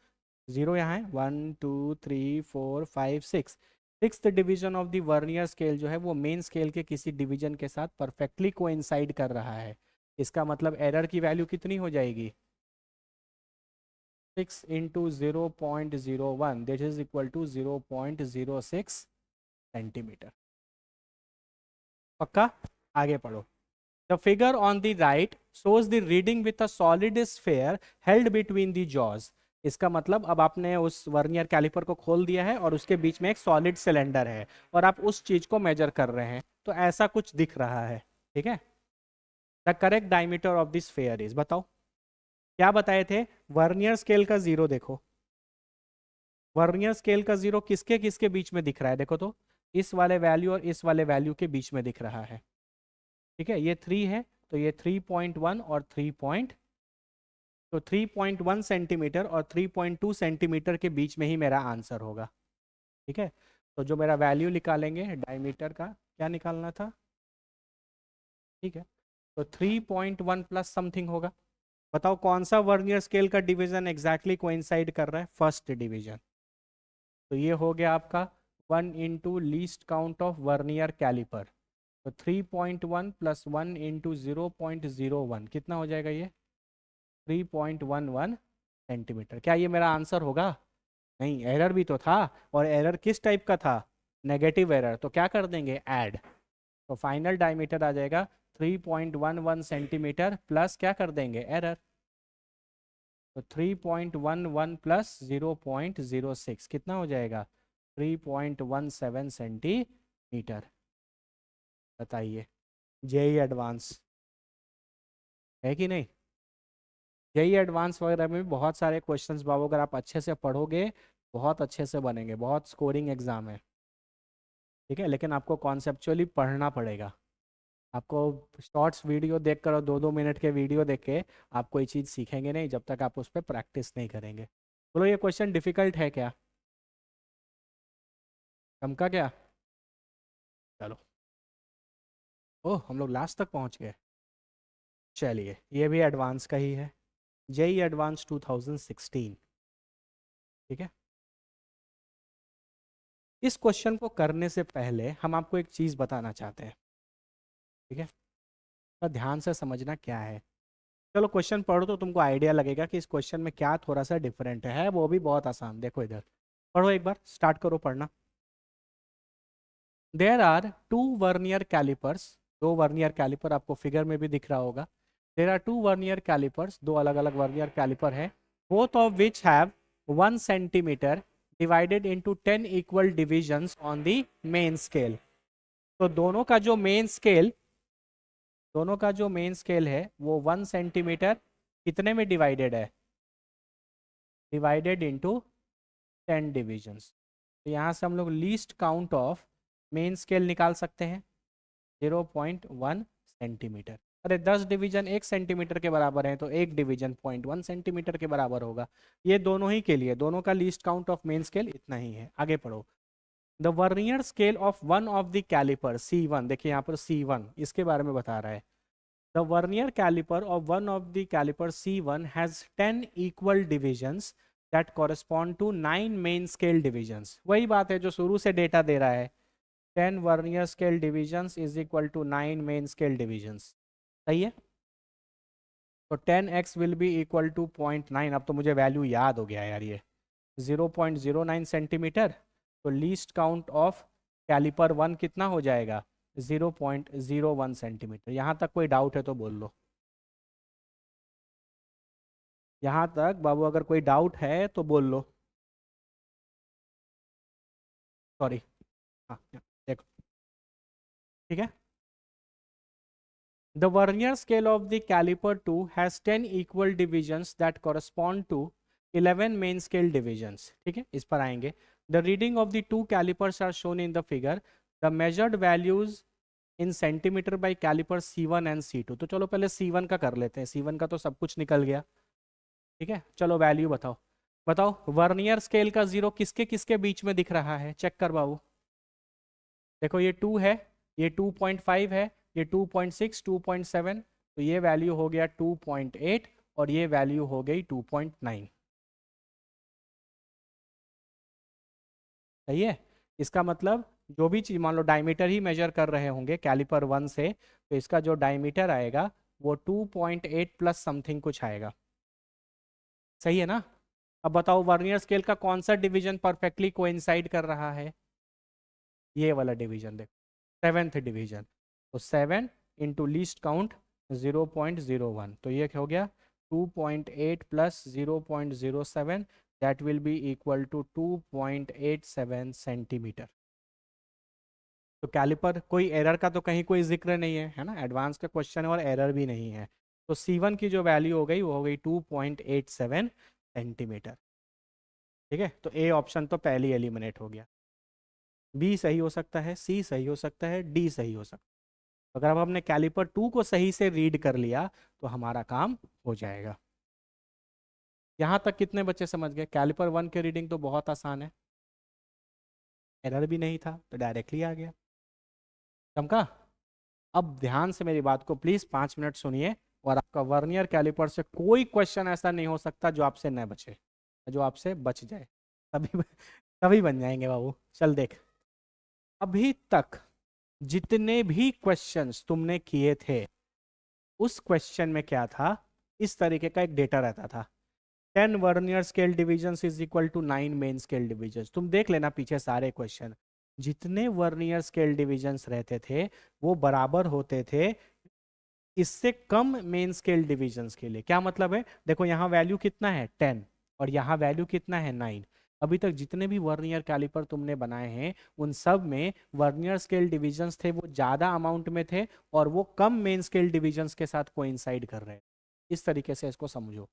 जीरो यहाँ है, 1 2 3 4 5 6, sixth division of the vernier scale जो है वो मेन स्केल के किसी डिवीजन के साथ परफेक्टली कोइंसाइड कर रहा है। इसका मतलब एरर की वैल्यू कितनी हो जाएगी 6 into 0.01, this is equal to 0.06 centimetre. पक्का, आगे पढ़ो। The figure on the right shows the reading with a solid sphere held between the jaws. इसका मतलब अब आपने उस वर्नियर कैलिपर को खोल दिया है और उसके बीच में एक सॉलिड सिलेंडर है और आप उस चीज को मेजर कर रहे हैं, तो ऐसा कुछ दिख रहा है, ठीक है। The correct diameter of this sphere is, बताओ क्या बताए थे, वर्नियर स्केल का जीरो देखो, वर्नियर स्केल का जीरो किसके किसके बीच में दिख रहा है, देखो तो, इस वाले वैल्यू और इस वाले वैल्यू के बीच में दिख रहा है। ठीक है, ये 3 है तो ये 3.1 और 3 तो 3.1 सेंटीमीटर और 3.2 सेंटीमीटर के बीच में ही मेरा आंसर होगा। ठीक है, तो जो मेरा वैल्यू निकालेंगे डायमीटर का, क्या निकालना था, ठीक है, तो 3.1 प्लस समथिंग होगा। बताओ कौन सा वर्नियर स्केल का डिवीजन एग्जैक्टली कोइंसाइड कर रहा है, फर्स्ट डिवीजन। तो ये हो गया आपका 1 into least count of vernier calliper. तो 3.1 प्लस 1 इंटू 0.01 कितना हो जाएगा ये, 3.11 सेंटीमीटर। क्या ये मेरा आंसर होगा? नहीं, एरर भी तो था। और एरर किस टाइप का था, नेगेटिव एरर, तो क्या कर देंगे, ऐड। तो फाइनल डायमीटर आ जाएगा 3.11 सेंटीमीटर प्लस क्या कर देंगे, एरर। तो 3.11 प्लस 0.06 कितना हो जाएगा, 3.17 सेंटीमीटर। बताइए, जेई एडवांस है कि नहीं? जेई एडवांस वगैरह में भी बहुत सारे क्वेश्चंस बाबू, अगर आप अच्छे से पढ़ोगे बहुत अच्छे से बनेंगे, बहुत स्कोरिंग एग्जाम है। ठीक है, लेकिन आपको कॉन्सेप्चुअली पढ़ना पड़ेगा। आपको शॉर्ट्स वीडियो देख कर और 2-2 मिनट के वीडियो देख के आप कोई चीज़ सीखेंगे नहीं जब तक आप उस पर प्रैक्टिस नहीं करेंगे। बोलो ये क्वेश्चन डिफिकल्ट है क्या, कम का क्या? चलो, ओह हम लोग लास्ट तक पहुंच गए। चलिए, ये भी एडवांस का ही है, जेई एडवांस 2016। ठीक है, इस क्वेश्चन को करने से पहले हम आपको एक चीज़ बताना चाहते हैं। ठीक है, तो ध्यान से समझना क्या है। चलो क्वेश्चन पढ़ो तो तुमको आइडिया लगेगा कि इस क्वेश्चन में क्या थोड़ा सा डिफरेंट है, वो भी बहुत आसान। देखो इधर पढ़ो, एक बार स्टार्ट करो पढ़ना। There are two vernier callipers, दो वर्नियर कैलिपर आपको फिगर में भी दिख रहा होगा। There are two vernier callipers, दो अलग अलग वर्नियर कैलिपर है, both of which have 1 centimetre divided into 10 equal divisions on the main scale. तो दोनों का जो मेन स्केल है वो 1 सेंटीमीटर कितने में डिवाइडेड है, डिवाइडेड इंटू 10 डिविजन्स। तो यहाँ से हम लोग least count of main scale निकाल सकते हैं, 0.1 सेंटीमीटर। अरे 10 डिवीजन 1 सेंटीमीटर के बराबर है तो एक डिवीजन 0.1 सेंटीमीटर के बराबर होगा। ये दोनों ही के लिए, दोनों का least count of main scale इतना ही है। आगे पढ़ो। The vernier scale of one of the calliper C1, देखिए यहाँ पर C1 इसके बारे में बता रहा है। The vernier caliper of one of the caliper C1 has 10 equal divisions that correspond to 9 main scale divisions। वही बात है जो शुरू से डेटा दे रहा है, 10 vernier scale divisions is equal to 9 main scale divisions। सही है, तो 10x will be equal to 0.9। अब तो मुझे वैल्यू याद हो गया यार, ये 0.09 सेंटीमीटर। तो लीस्ट काउंट ऑफ कैलिपर 1 कितना हो जाएगा, 0.01 सेंटीमीटर। यहाँ तक कोई डाउट है तो बोल लो। यहाँ तक बाबू अगर कोई डाउट है तो बोल लो। सॉरी, हाँ देखो, ठीक है। The vernier scale of the caliper 2 has 10 equal divisions that correspond to 11 main scale divisions। ठीक है, इस पर आएंगे। The reading of the two calipers are shown in the figure। The measured values in centimeter by caliper C1 and C2। तो चलो पहले C1 का कर लेते हैं, C1 का तो सब कुछ निकल गया। ठीक है, चलो वैल्यू बताओ। बताओ वर्नियर स्केल का जीरो किसके किसके बीच में दिख रहा है, चेक कर बाबू। देखो ये 2 है, ये 2.5 है, ये 2.6, 2.7, तो ये वैल्यू हो गया 2.8 और ये वैल्यू हो गई 2.9। सही है, इसका मतलब जो भी चीज मान लो डायमीटर ही मेजर कर रहे होंगे कैलिपर 1 से, तो इसका जो डायमीटर आएगा वो 2.8 प्लस समथिंग कुछ आएगा। सही है ना? अब बताओ वर्नियर स्केल का कौन सा डिवीजन परफेक्टली कोइंसाइड कर रहा है, ये वाला डिवीजन देखो, सेवेंथ डिवीजन। तो 7 इंटू लीस्ट काउंट 0.01, तो ये हो गया 2.8 plus 0.07, that will be equal to 2.87 centimetre. तो कैलिपर कोई एरर का तो कहीं कोई जिक्र नहीं है ना, एडवांस का क्वेश्चन है और एरर भी नहीं है। तो C1 की जो वैल्यू हो गई वो हो गई 2.87 सेंटीमीटर। ठीक है, तो ए ऑप्शन तो पहले ही एलिमिनेट हो गया। बी सही हो सकता है, सी सही हो सकता है, डी सही हो सकता है। अगर अब हमने कैलिपर 2 को सही से रीड कर लिया तो हमारा काम हो जाएगा। यहाँ तक कितने बच्चे समझ गए? कैलिपर 1 के रीडिंग तो बहुत आसान है, एरर भी नहीं था तो डायरेक्टली आ गया। चमका? अब ध्यान से मेरी बात को प्लीज 5 मिनट सुनिए, और आपका वर्नियर कैलिपर से कोई क्वेश्चन ऐसा नहीं हो सकता जो आपसे न बचे, जो आपसे बच जाए। तभी तभी बन जाएंगे बाबू। चल देख, अभी तक जितने भी क्वेश्चंस तुमने किए थे उस क्वेश्चन में क्या था, इस तरीके का एक डेटा रहता था। 10 vernier scale division is equal to 9 main scale division. तुम देख लेना पीछे सारे क्वेश्चन, जितने वर्नियर स्केल डिविजन्स रहते थे वो बराबर होते थे इससे कम मेन स्केल डिविजन्स के लिए। क्या मतलब है? देखो यहाँ वैल्यू कितना है 10 और यहाँ वैल्यू कितना है 9। अभी तक जितने भी वर्नियर कैलिपर तुमने बनाए हैं उन सब में वर्नियर स्केल डिविजन्स थे वो ज्यादा अमाउंट में थे और वो कम मेन स्केल डिविजन्स के साथ कोइंसाइड कर रहे हैं। इस तरीके से इसको समझो।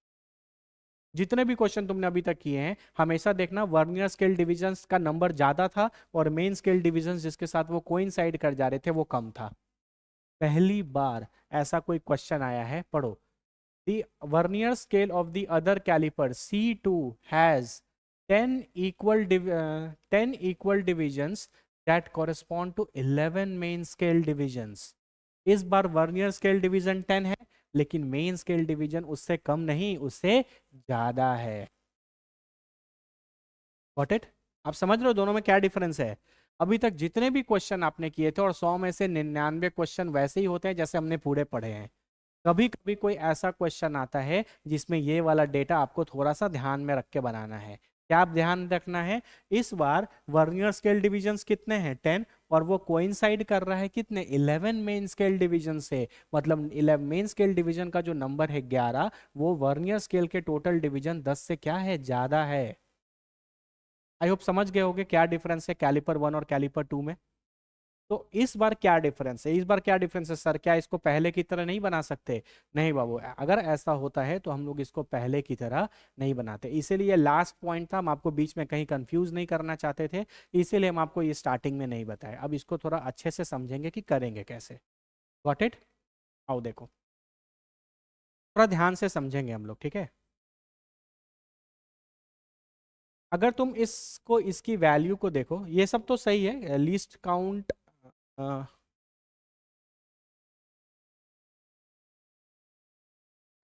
जितने भी क्वेश्चन तुमने अभी तक किए हैं हमेशा देखना वर्नियर स्केल डिविजन्स का नंबर ज्यादा था और मेन स्केल डिविजन्स जिसके साथ वो कोइंसाइड कर जा रहे थे वो कम था। पहली बार ऐसा कोई क्वेश्चन आया है, पढ़ो। The vernier scale of the other caliper C2 has 10 equal divisions that correspond to 11 main scale divisions. इस बार वर्नियर स्केल डिवीजन 10 है लेकिन मेन स्केल डिवीजन उससे कम नहीं, उससे ज्यादा है। Got it? आप समझ रहे हो दोनों में क्या डिफरेंस है? अभी तक जितने भी क्वेश्चन आपने किए थे और 100 में से 99 क्वेश्चन वैसे ही होते हैं जैसे हमने पूरे पढ़े हैं। कभी कभी कोई ऐसा क्वेश्चन आता है जिसमें ये वाला डेटा आपको थोड़ा सा ध्यान में रख के बनाना है। क्या आप ध्यान रखना है? इस बार वर्नियर स्केल डिविजन्स कितने हैं 10 और वो कोइंसाइड कर रहा है कितने 11 मेन स्केल डिवीजन से। मतलब 11 मेन स्केल डिवीजन का जो नंबर है 11 वो वर्नियर स्केल के टोटल डिवीजन 10 से क्या है, ज्यादा है। आई होप समझ गए होगे क्या डिफरेंस है कैलिपर 1 और कैलिपर 2 में। तो इस बार क्या डिफरेंस है? इस बार क्या डिफरेंस है सर? क्या इसको पहले की तरह नहीं बना सकते? नहीं बाबू, अगर ऐसा होता है तो हम लोग इसको पहले की तरह नहीं बनाते। इसीलिए लास्ट पॉइंट था, हम आपको बीच में कहीं कंफ्यूज नहीं करना चाहते थे, इसीलिए हम आपको ये स्टार्टिंग में नहीं बताए। अब इसको थोड़ा अच्छे से समझेंगे कि करेंगे कैसे। Got it? आओ देखो, थोड़ा ध्यान से समझेंगे हम लोग, ठीक है? अगर तुम इसको, इसकी वैल्यू को देखो, ये सब तो सही है, लीस्ट काउंट।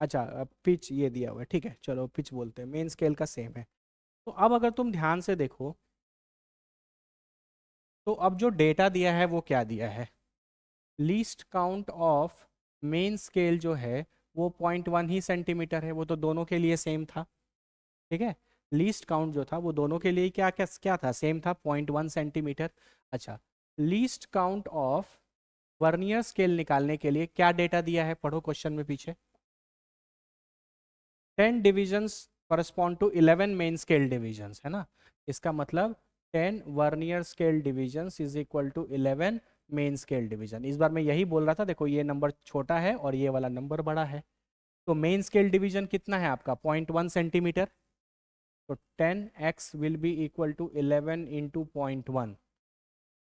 अच्छा, पिच ये दिया हुआ है, ठीक है, चलो पिच बोलते हैं, मेन स्केल का सेम है। तो अब अगर तुम ध्यान से देखो तो अब जो डेटा दिया है वो क्या दिया है? Least count of main scale जो है वो 0.1 ही सेंटीमीटर है, वो तो दोनों के लिए सेम था। ठीक है, लीस्ट काउंट जो था वो दोनों के लिए क्या क्या क्या था, सेम था, 0.1 सेंटीमीटर। अच्छा, least count of vernier scale निकालने के लिए क्या डेटा दिया है, पढ़ो क्वेश्चन में पीछे। 10 divisions correspond to 11 main scale divisions, है ना? इसका मतलब 10 vernier scale divisions is equal to 11 main scale division. इस बार मैं यही बोल रहा था, देखो ये नंबर छोटा है और ये वाला नंबर बड़ा है। तो मेन स्केल डिवीजन कितना है आपका 0.1 सेंटीमीटर। तो 10x will be equal to 11 into 0.1।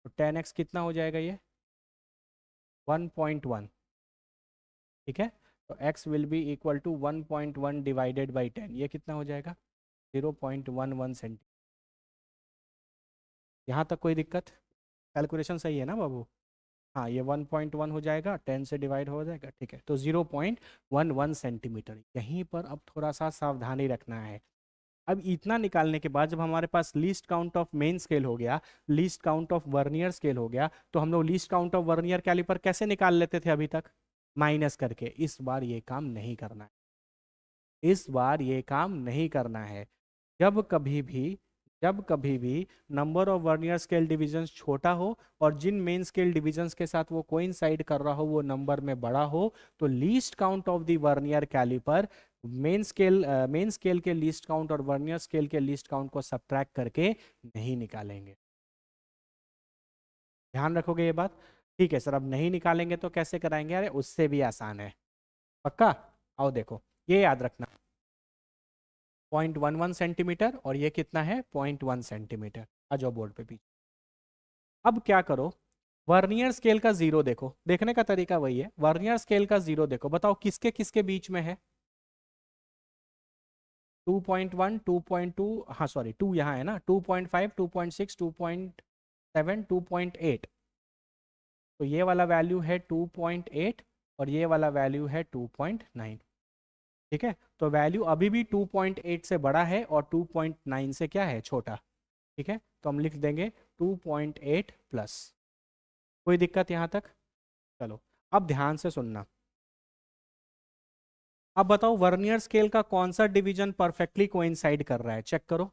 तो 10x कितना हो जाएगा ये 1.1। ठीक है, तो x will be equal to 1.1 divided by 10, ये कितना हो जाएगा 0.11 सेंटीमीटर। यहाँ तक कोई दिक्कत? कैलकुलेशन सही है ना बाबू? हाँ, ये 1.1 हो जाएगा, 10 से डिवाइड हो जाएगा, ठीक है, तो 0.11 सेंटीमीटर। यहीं पर अब थोड़ा सा सावधानी रखना है। अब इतना निकालने के बाद जब हमारे पास least count of main scale हो गया, least count of vernier scale हो गया, तो हम लोग least count of vernier calliper कैसे निकाल लेते थे अभी तक? माइनस करके। इस बार ये काम नहीं करना है, इस बार ये काम नहीं करना है। जब कभी भी, जब कभी भी number of vernier scale divisions छोटा हो और जिन मेन स्केल डिविजन्स के साथ वो कोइंसाइड कर रहा हो वो नंबर में बड़ा हो, तो least count of the vernier calliper main scale के लीस्ट काउंट और वर्नियर स्केल के लीस्ट काउंट को सब्ट्रैक्ट करके नहीं निकालेंगे। ध्यान रखोगे ये बात? ठीक है सर, अब नहीं निकालेंगे तो कैसे कराएंगे? अरे उससे भी आसान है, पक्का। आओ देखो, ये याद रखना, 0.11 सेंटीमीटर और ये कितना है 0.1 सेंटीमीटर। आ जाओ बोर्ड पे पीछे। अब क्या करो, वर्नियर स्केल का जीरो देखो, देखने का तरीका वही है, वर्नियर स्केल का जीरो देखो, बताओ किसके किसके बीच में है। 2.1 2.2, हाँ सॉरी 2 यहाँ है ना, 2.5 2.6 2.7 2.8, तो ये वाला वैल्यू है 2.8 और ये वाला वैल्यू है 2.9। ठीक है, तो वैल्यू अभी भी 2.8 से बड़ा है और 2.9 से क्या है, छोटा। ठीक है, तो हम लिख देंगे 2.8 प्लस। कोई दिक्कत यहाँ तक? चलो अब ध्यान से सुनना। अब बताओ वर्नियर स्केल का कौन सा डिवीजन परफेक्टली कोइंसाइड कर रहा है, चेक करो।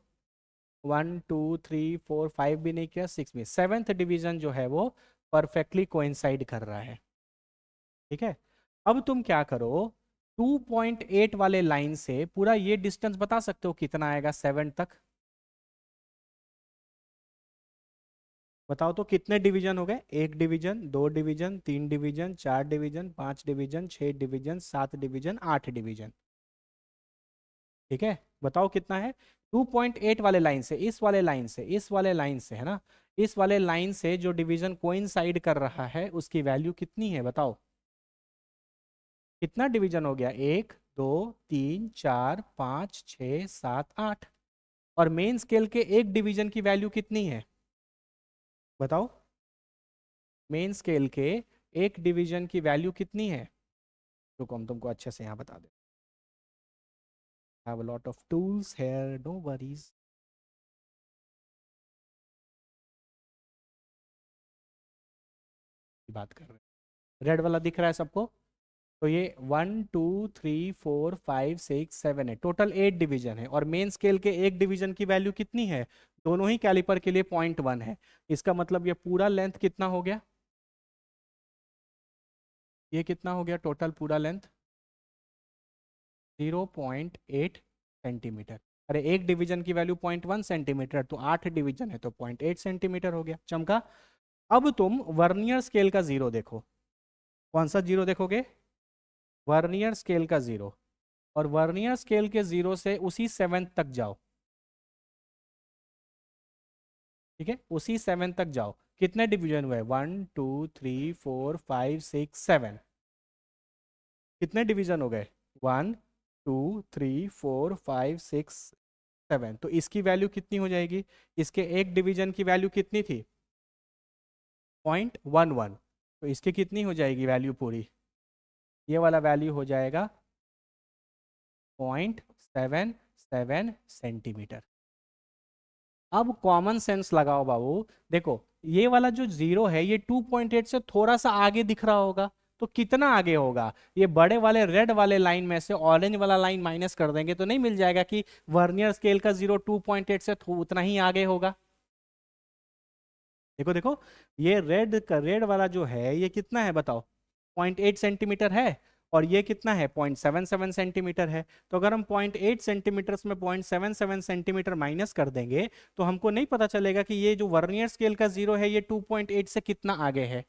1 2 3 4 5 भी नहीं किया, 6 में, 7th डिवीजन जो है वो परफेक्टली कोइंसाइड कर रहा है। ठीक है, अब तुम क्या करो, 2.8 वाले लाइन से पूरा ये डिस्टेंस बता सकते हो कितना आएगा 7 तक। बताओ तो कितने डिवीजन हो गए, 1 division, 2 division, 3 division, 4 division, 5 division, 6 division, 7 division, 8 division. ठीक है, बताओ कितना है। 2.8 वाले लाइन से, इस वाले लाइन से, इस वाले लाइन से है ना, इस वाले लाइन से जो डिवीजन कोइंसाइड कर रहा है उसकी वैल्यू कितनी है बताओ। कितना डिवीजन हो गया, 1 2 3 4 5 6 7 8। और मेन स्केल के एक डिवीजन की वैल्यू कितनी है बताओ। मेन स्केल के एक डिवीजन की वैल्यू कितनी है, रुको हम तुमको अच्छे से यहाँ बता दें। Have a lot of tools here, no worries. बात कर रहे हैं, रेड वाला दिख रहा है सबको। तो ये 1 2 3 4 5 6 7 है, टोटल 8 डिवीजन है और मेन स्केल के एक डिवीजन की वैल्यू कितनी है, दोनों ही कैलिपर के लिए 0.1 है। इसका मतलब ये पूरा लेंथ कितना हो गया, ये कितना हो गया टोटल पूरा लेंथ, 0.8 सेंटीमीटर। अरे एक डिवीजन की वैल्यू 0.1 सेंटीमीटर, तो 8 डिवीजन है तो 0.8 सेंटीमीटर हो गया, चमका। अब तुम वर्नियर स्केल का जीरो देखो, कौन सा जीरो देखोगे, वर्नियर स्केल का जीरो। और वर्नियर स्केल के जीरो से उसी 7 तक जाओ। ठीक है, उसी 7 तक जाओ, कितने डिवीजन हुए, 1 2 3 4 5 6 7, कितने डिवीजन हो गए, 1 2 3 4 5 6 7। तो इसकी वैल्यू कितनी हो जाएगी, इसके एक डिवीजन की वैल्यू कितनी थी, 0.11, तो इसकी कितनी हो जाएगी वैल्यू पूरी, ये वाला वैल्यू हो जाएगा 0.77 सेंटीमीटर। अब कॉमन सेंस लगाओ बाबू, देखो ये वाला जो जीरो है ये 2.8 से थोड़ा सा आगे दिख रहा होगा, तो कितना आगे होगा, ये बड़े वाले रेड वाले लाइन में से ऑरेंज वाला लाइन माइनस कर देंगे तो नहीं मिल जाएगा कि वर्नियर स्केल का जीरो 2.8 से उतना ही आगे होगा। देखो देखो, ये रेड वाला जो है ये कितना है बताओ, 0.8 सेंटीमीटर है, और ये कितना है 0.77 सेंटीमीटर है। तो अगर हम 0.8 सेंटीमीटर में 0.77 सेंटीमीटर माइनस कर देंगे तो हमको नहीं पता चलेगा कि ये जो वर्नियर स्केल का जीरो है ये 2.8 से कितना आगे है।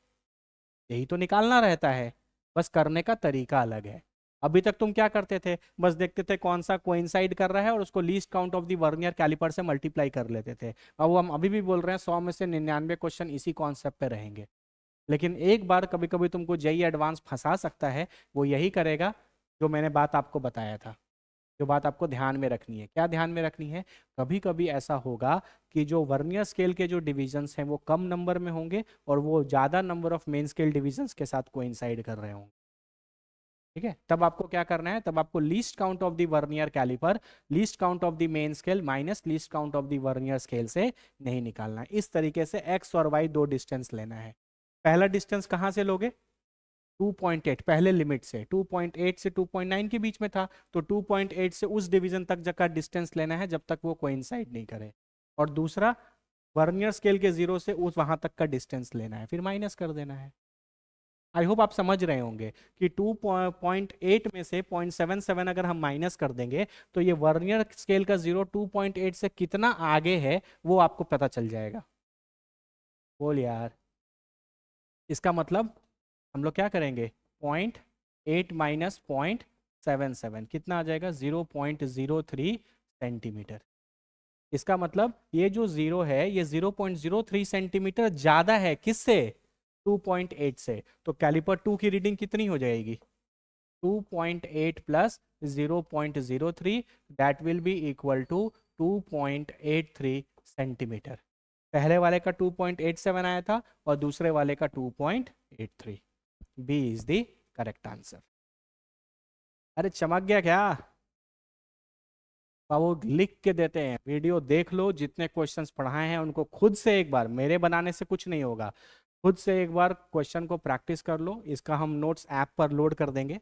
यही तो निकालना रहता है, बस करने का तरीका अलग है। अभी तक तुम क्या करते थे, बस देखते थे कौन सा कोइंसाइड कर रहा है और उसको least count of the vernier calliper से मल्टीप्लाई कर लेते थे। अब हम अभी भी बोल रहे हैं 100 में से 99 क्वेश्चन इसी कॉन्सेप्ट पे रहेंगे। लेकिन एक बार कभी कभी तुमको जेई एडवांस फंसा सकता है, वो यही करेगा जो मैंने बात आपको बताया था। जो बात आपको ध्यान में रखनी है, क्या ध्यान में रखनी है, कभी कभी ऐसा होगा कि जो वर्नियर स्केल के जो डिविजन्स हैं वो कम नंबर में होंगे और वो ज़्यादा number of main scale divisions के साथ कोइंसाइड कर रहे होंगे। ठीक है, तब आपको क्या करना है, तब आपको least count of the vernier caliper, least count of the main scale minus least count of the vernier scale से नहीं निकालना है। इस तरीके से एक्स और वाई दो डिस्टेंस लेना है। पहला डिस्टेंस कहाँ से लोगे, 2.8 पहले लिमिट से, 2.8 से 2.9 के बीच में था, तो 2.8 से उस डिवीजन तक का डिस्टेंस लेना है जब तक वो कोइंसाइड नहीं करे। और दूसरा वर्नियर स्केल के जीरो से उस वहां तक का डिस्टेंस लेना है, फिर माइनस कर देना है। आई होप आप समझ रहे होंगे कि 2.8 में से 0.77 अगर हम माइनस कर देंगे तो ये वर्नियर स्केल का जीरो 2.8 से कितना आगे है वो आपको पता चल जाएगा। बोल यार, इसका मतलब हम लोग क्या करेंगे, 0.8 माइनस 0.77 कितना आ जाएगा, 0.03 सेंटीमीटर। इसका मतलब ये जो जीरो है ये 0.03 सेंटीमीटर ज्यादा है किससे, 2.8 से। तो कैलिपर 2 की रीडिंग कितनी हो जाएगी, 2.8 plus 0.03, that will be equal to 2.83 centimeter. पहले वाले का 2.87 आया था और दूसरे वाले का 2.83। B is the correct answer. अरे चमक गया क्या, वो लिख के देते हैं, वीडियो देख लो, जितने क्वेश्चंस पढ़ाए हैं उनको खुद से एक बार, मेरे बनाने से कुछ नहीं होगा, खुद से एक बार क्वेश्चन को प्रैक्टिस कर लो। इसका हम नोट्स ऐप पर लोड कर देंगे,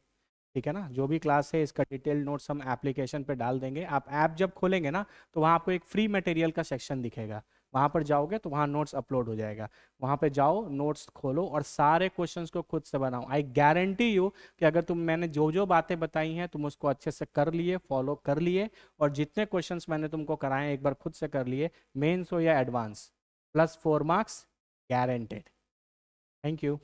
ठीक है ना, जो भी क्लास है इसका डिटेल नोट्स हम एप्लीकेशन पे डाल देंगे। आप ऐप जब खोलेंगे ना तो वहाँ आपको एक फ्री मटेरियल का सेक्शन दिखेगा, वहाँ पर जाओगे तो वहाँ नोट्स अपलोड हो जाएगा, वहाँ पे जाओ, नोट्स खोलो और सारे क्वेश्चंस को खुद से बनाओ। आई गारंटी यू कि अगर तुम, मैंने जो जो बातें बताई हैं तुम उसको अच्छे से कर लिए, फॉलो कर लिए, और जितने क्वेश्चंस मैंने तुमको कराए एक बार खुद से कर लिए, मेंस हो या advance, +4 marks guaranteed. Thank you.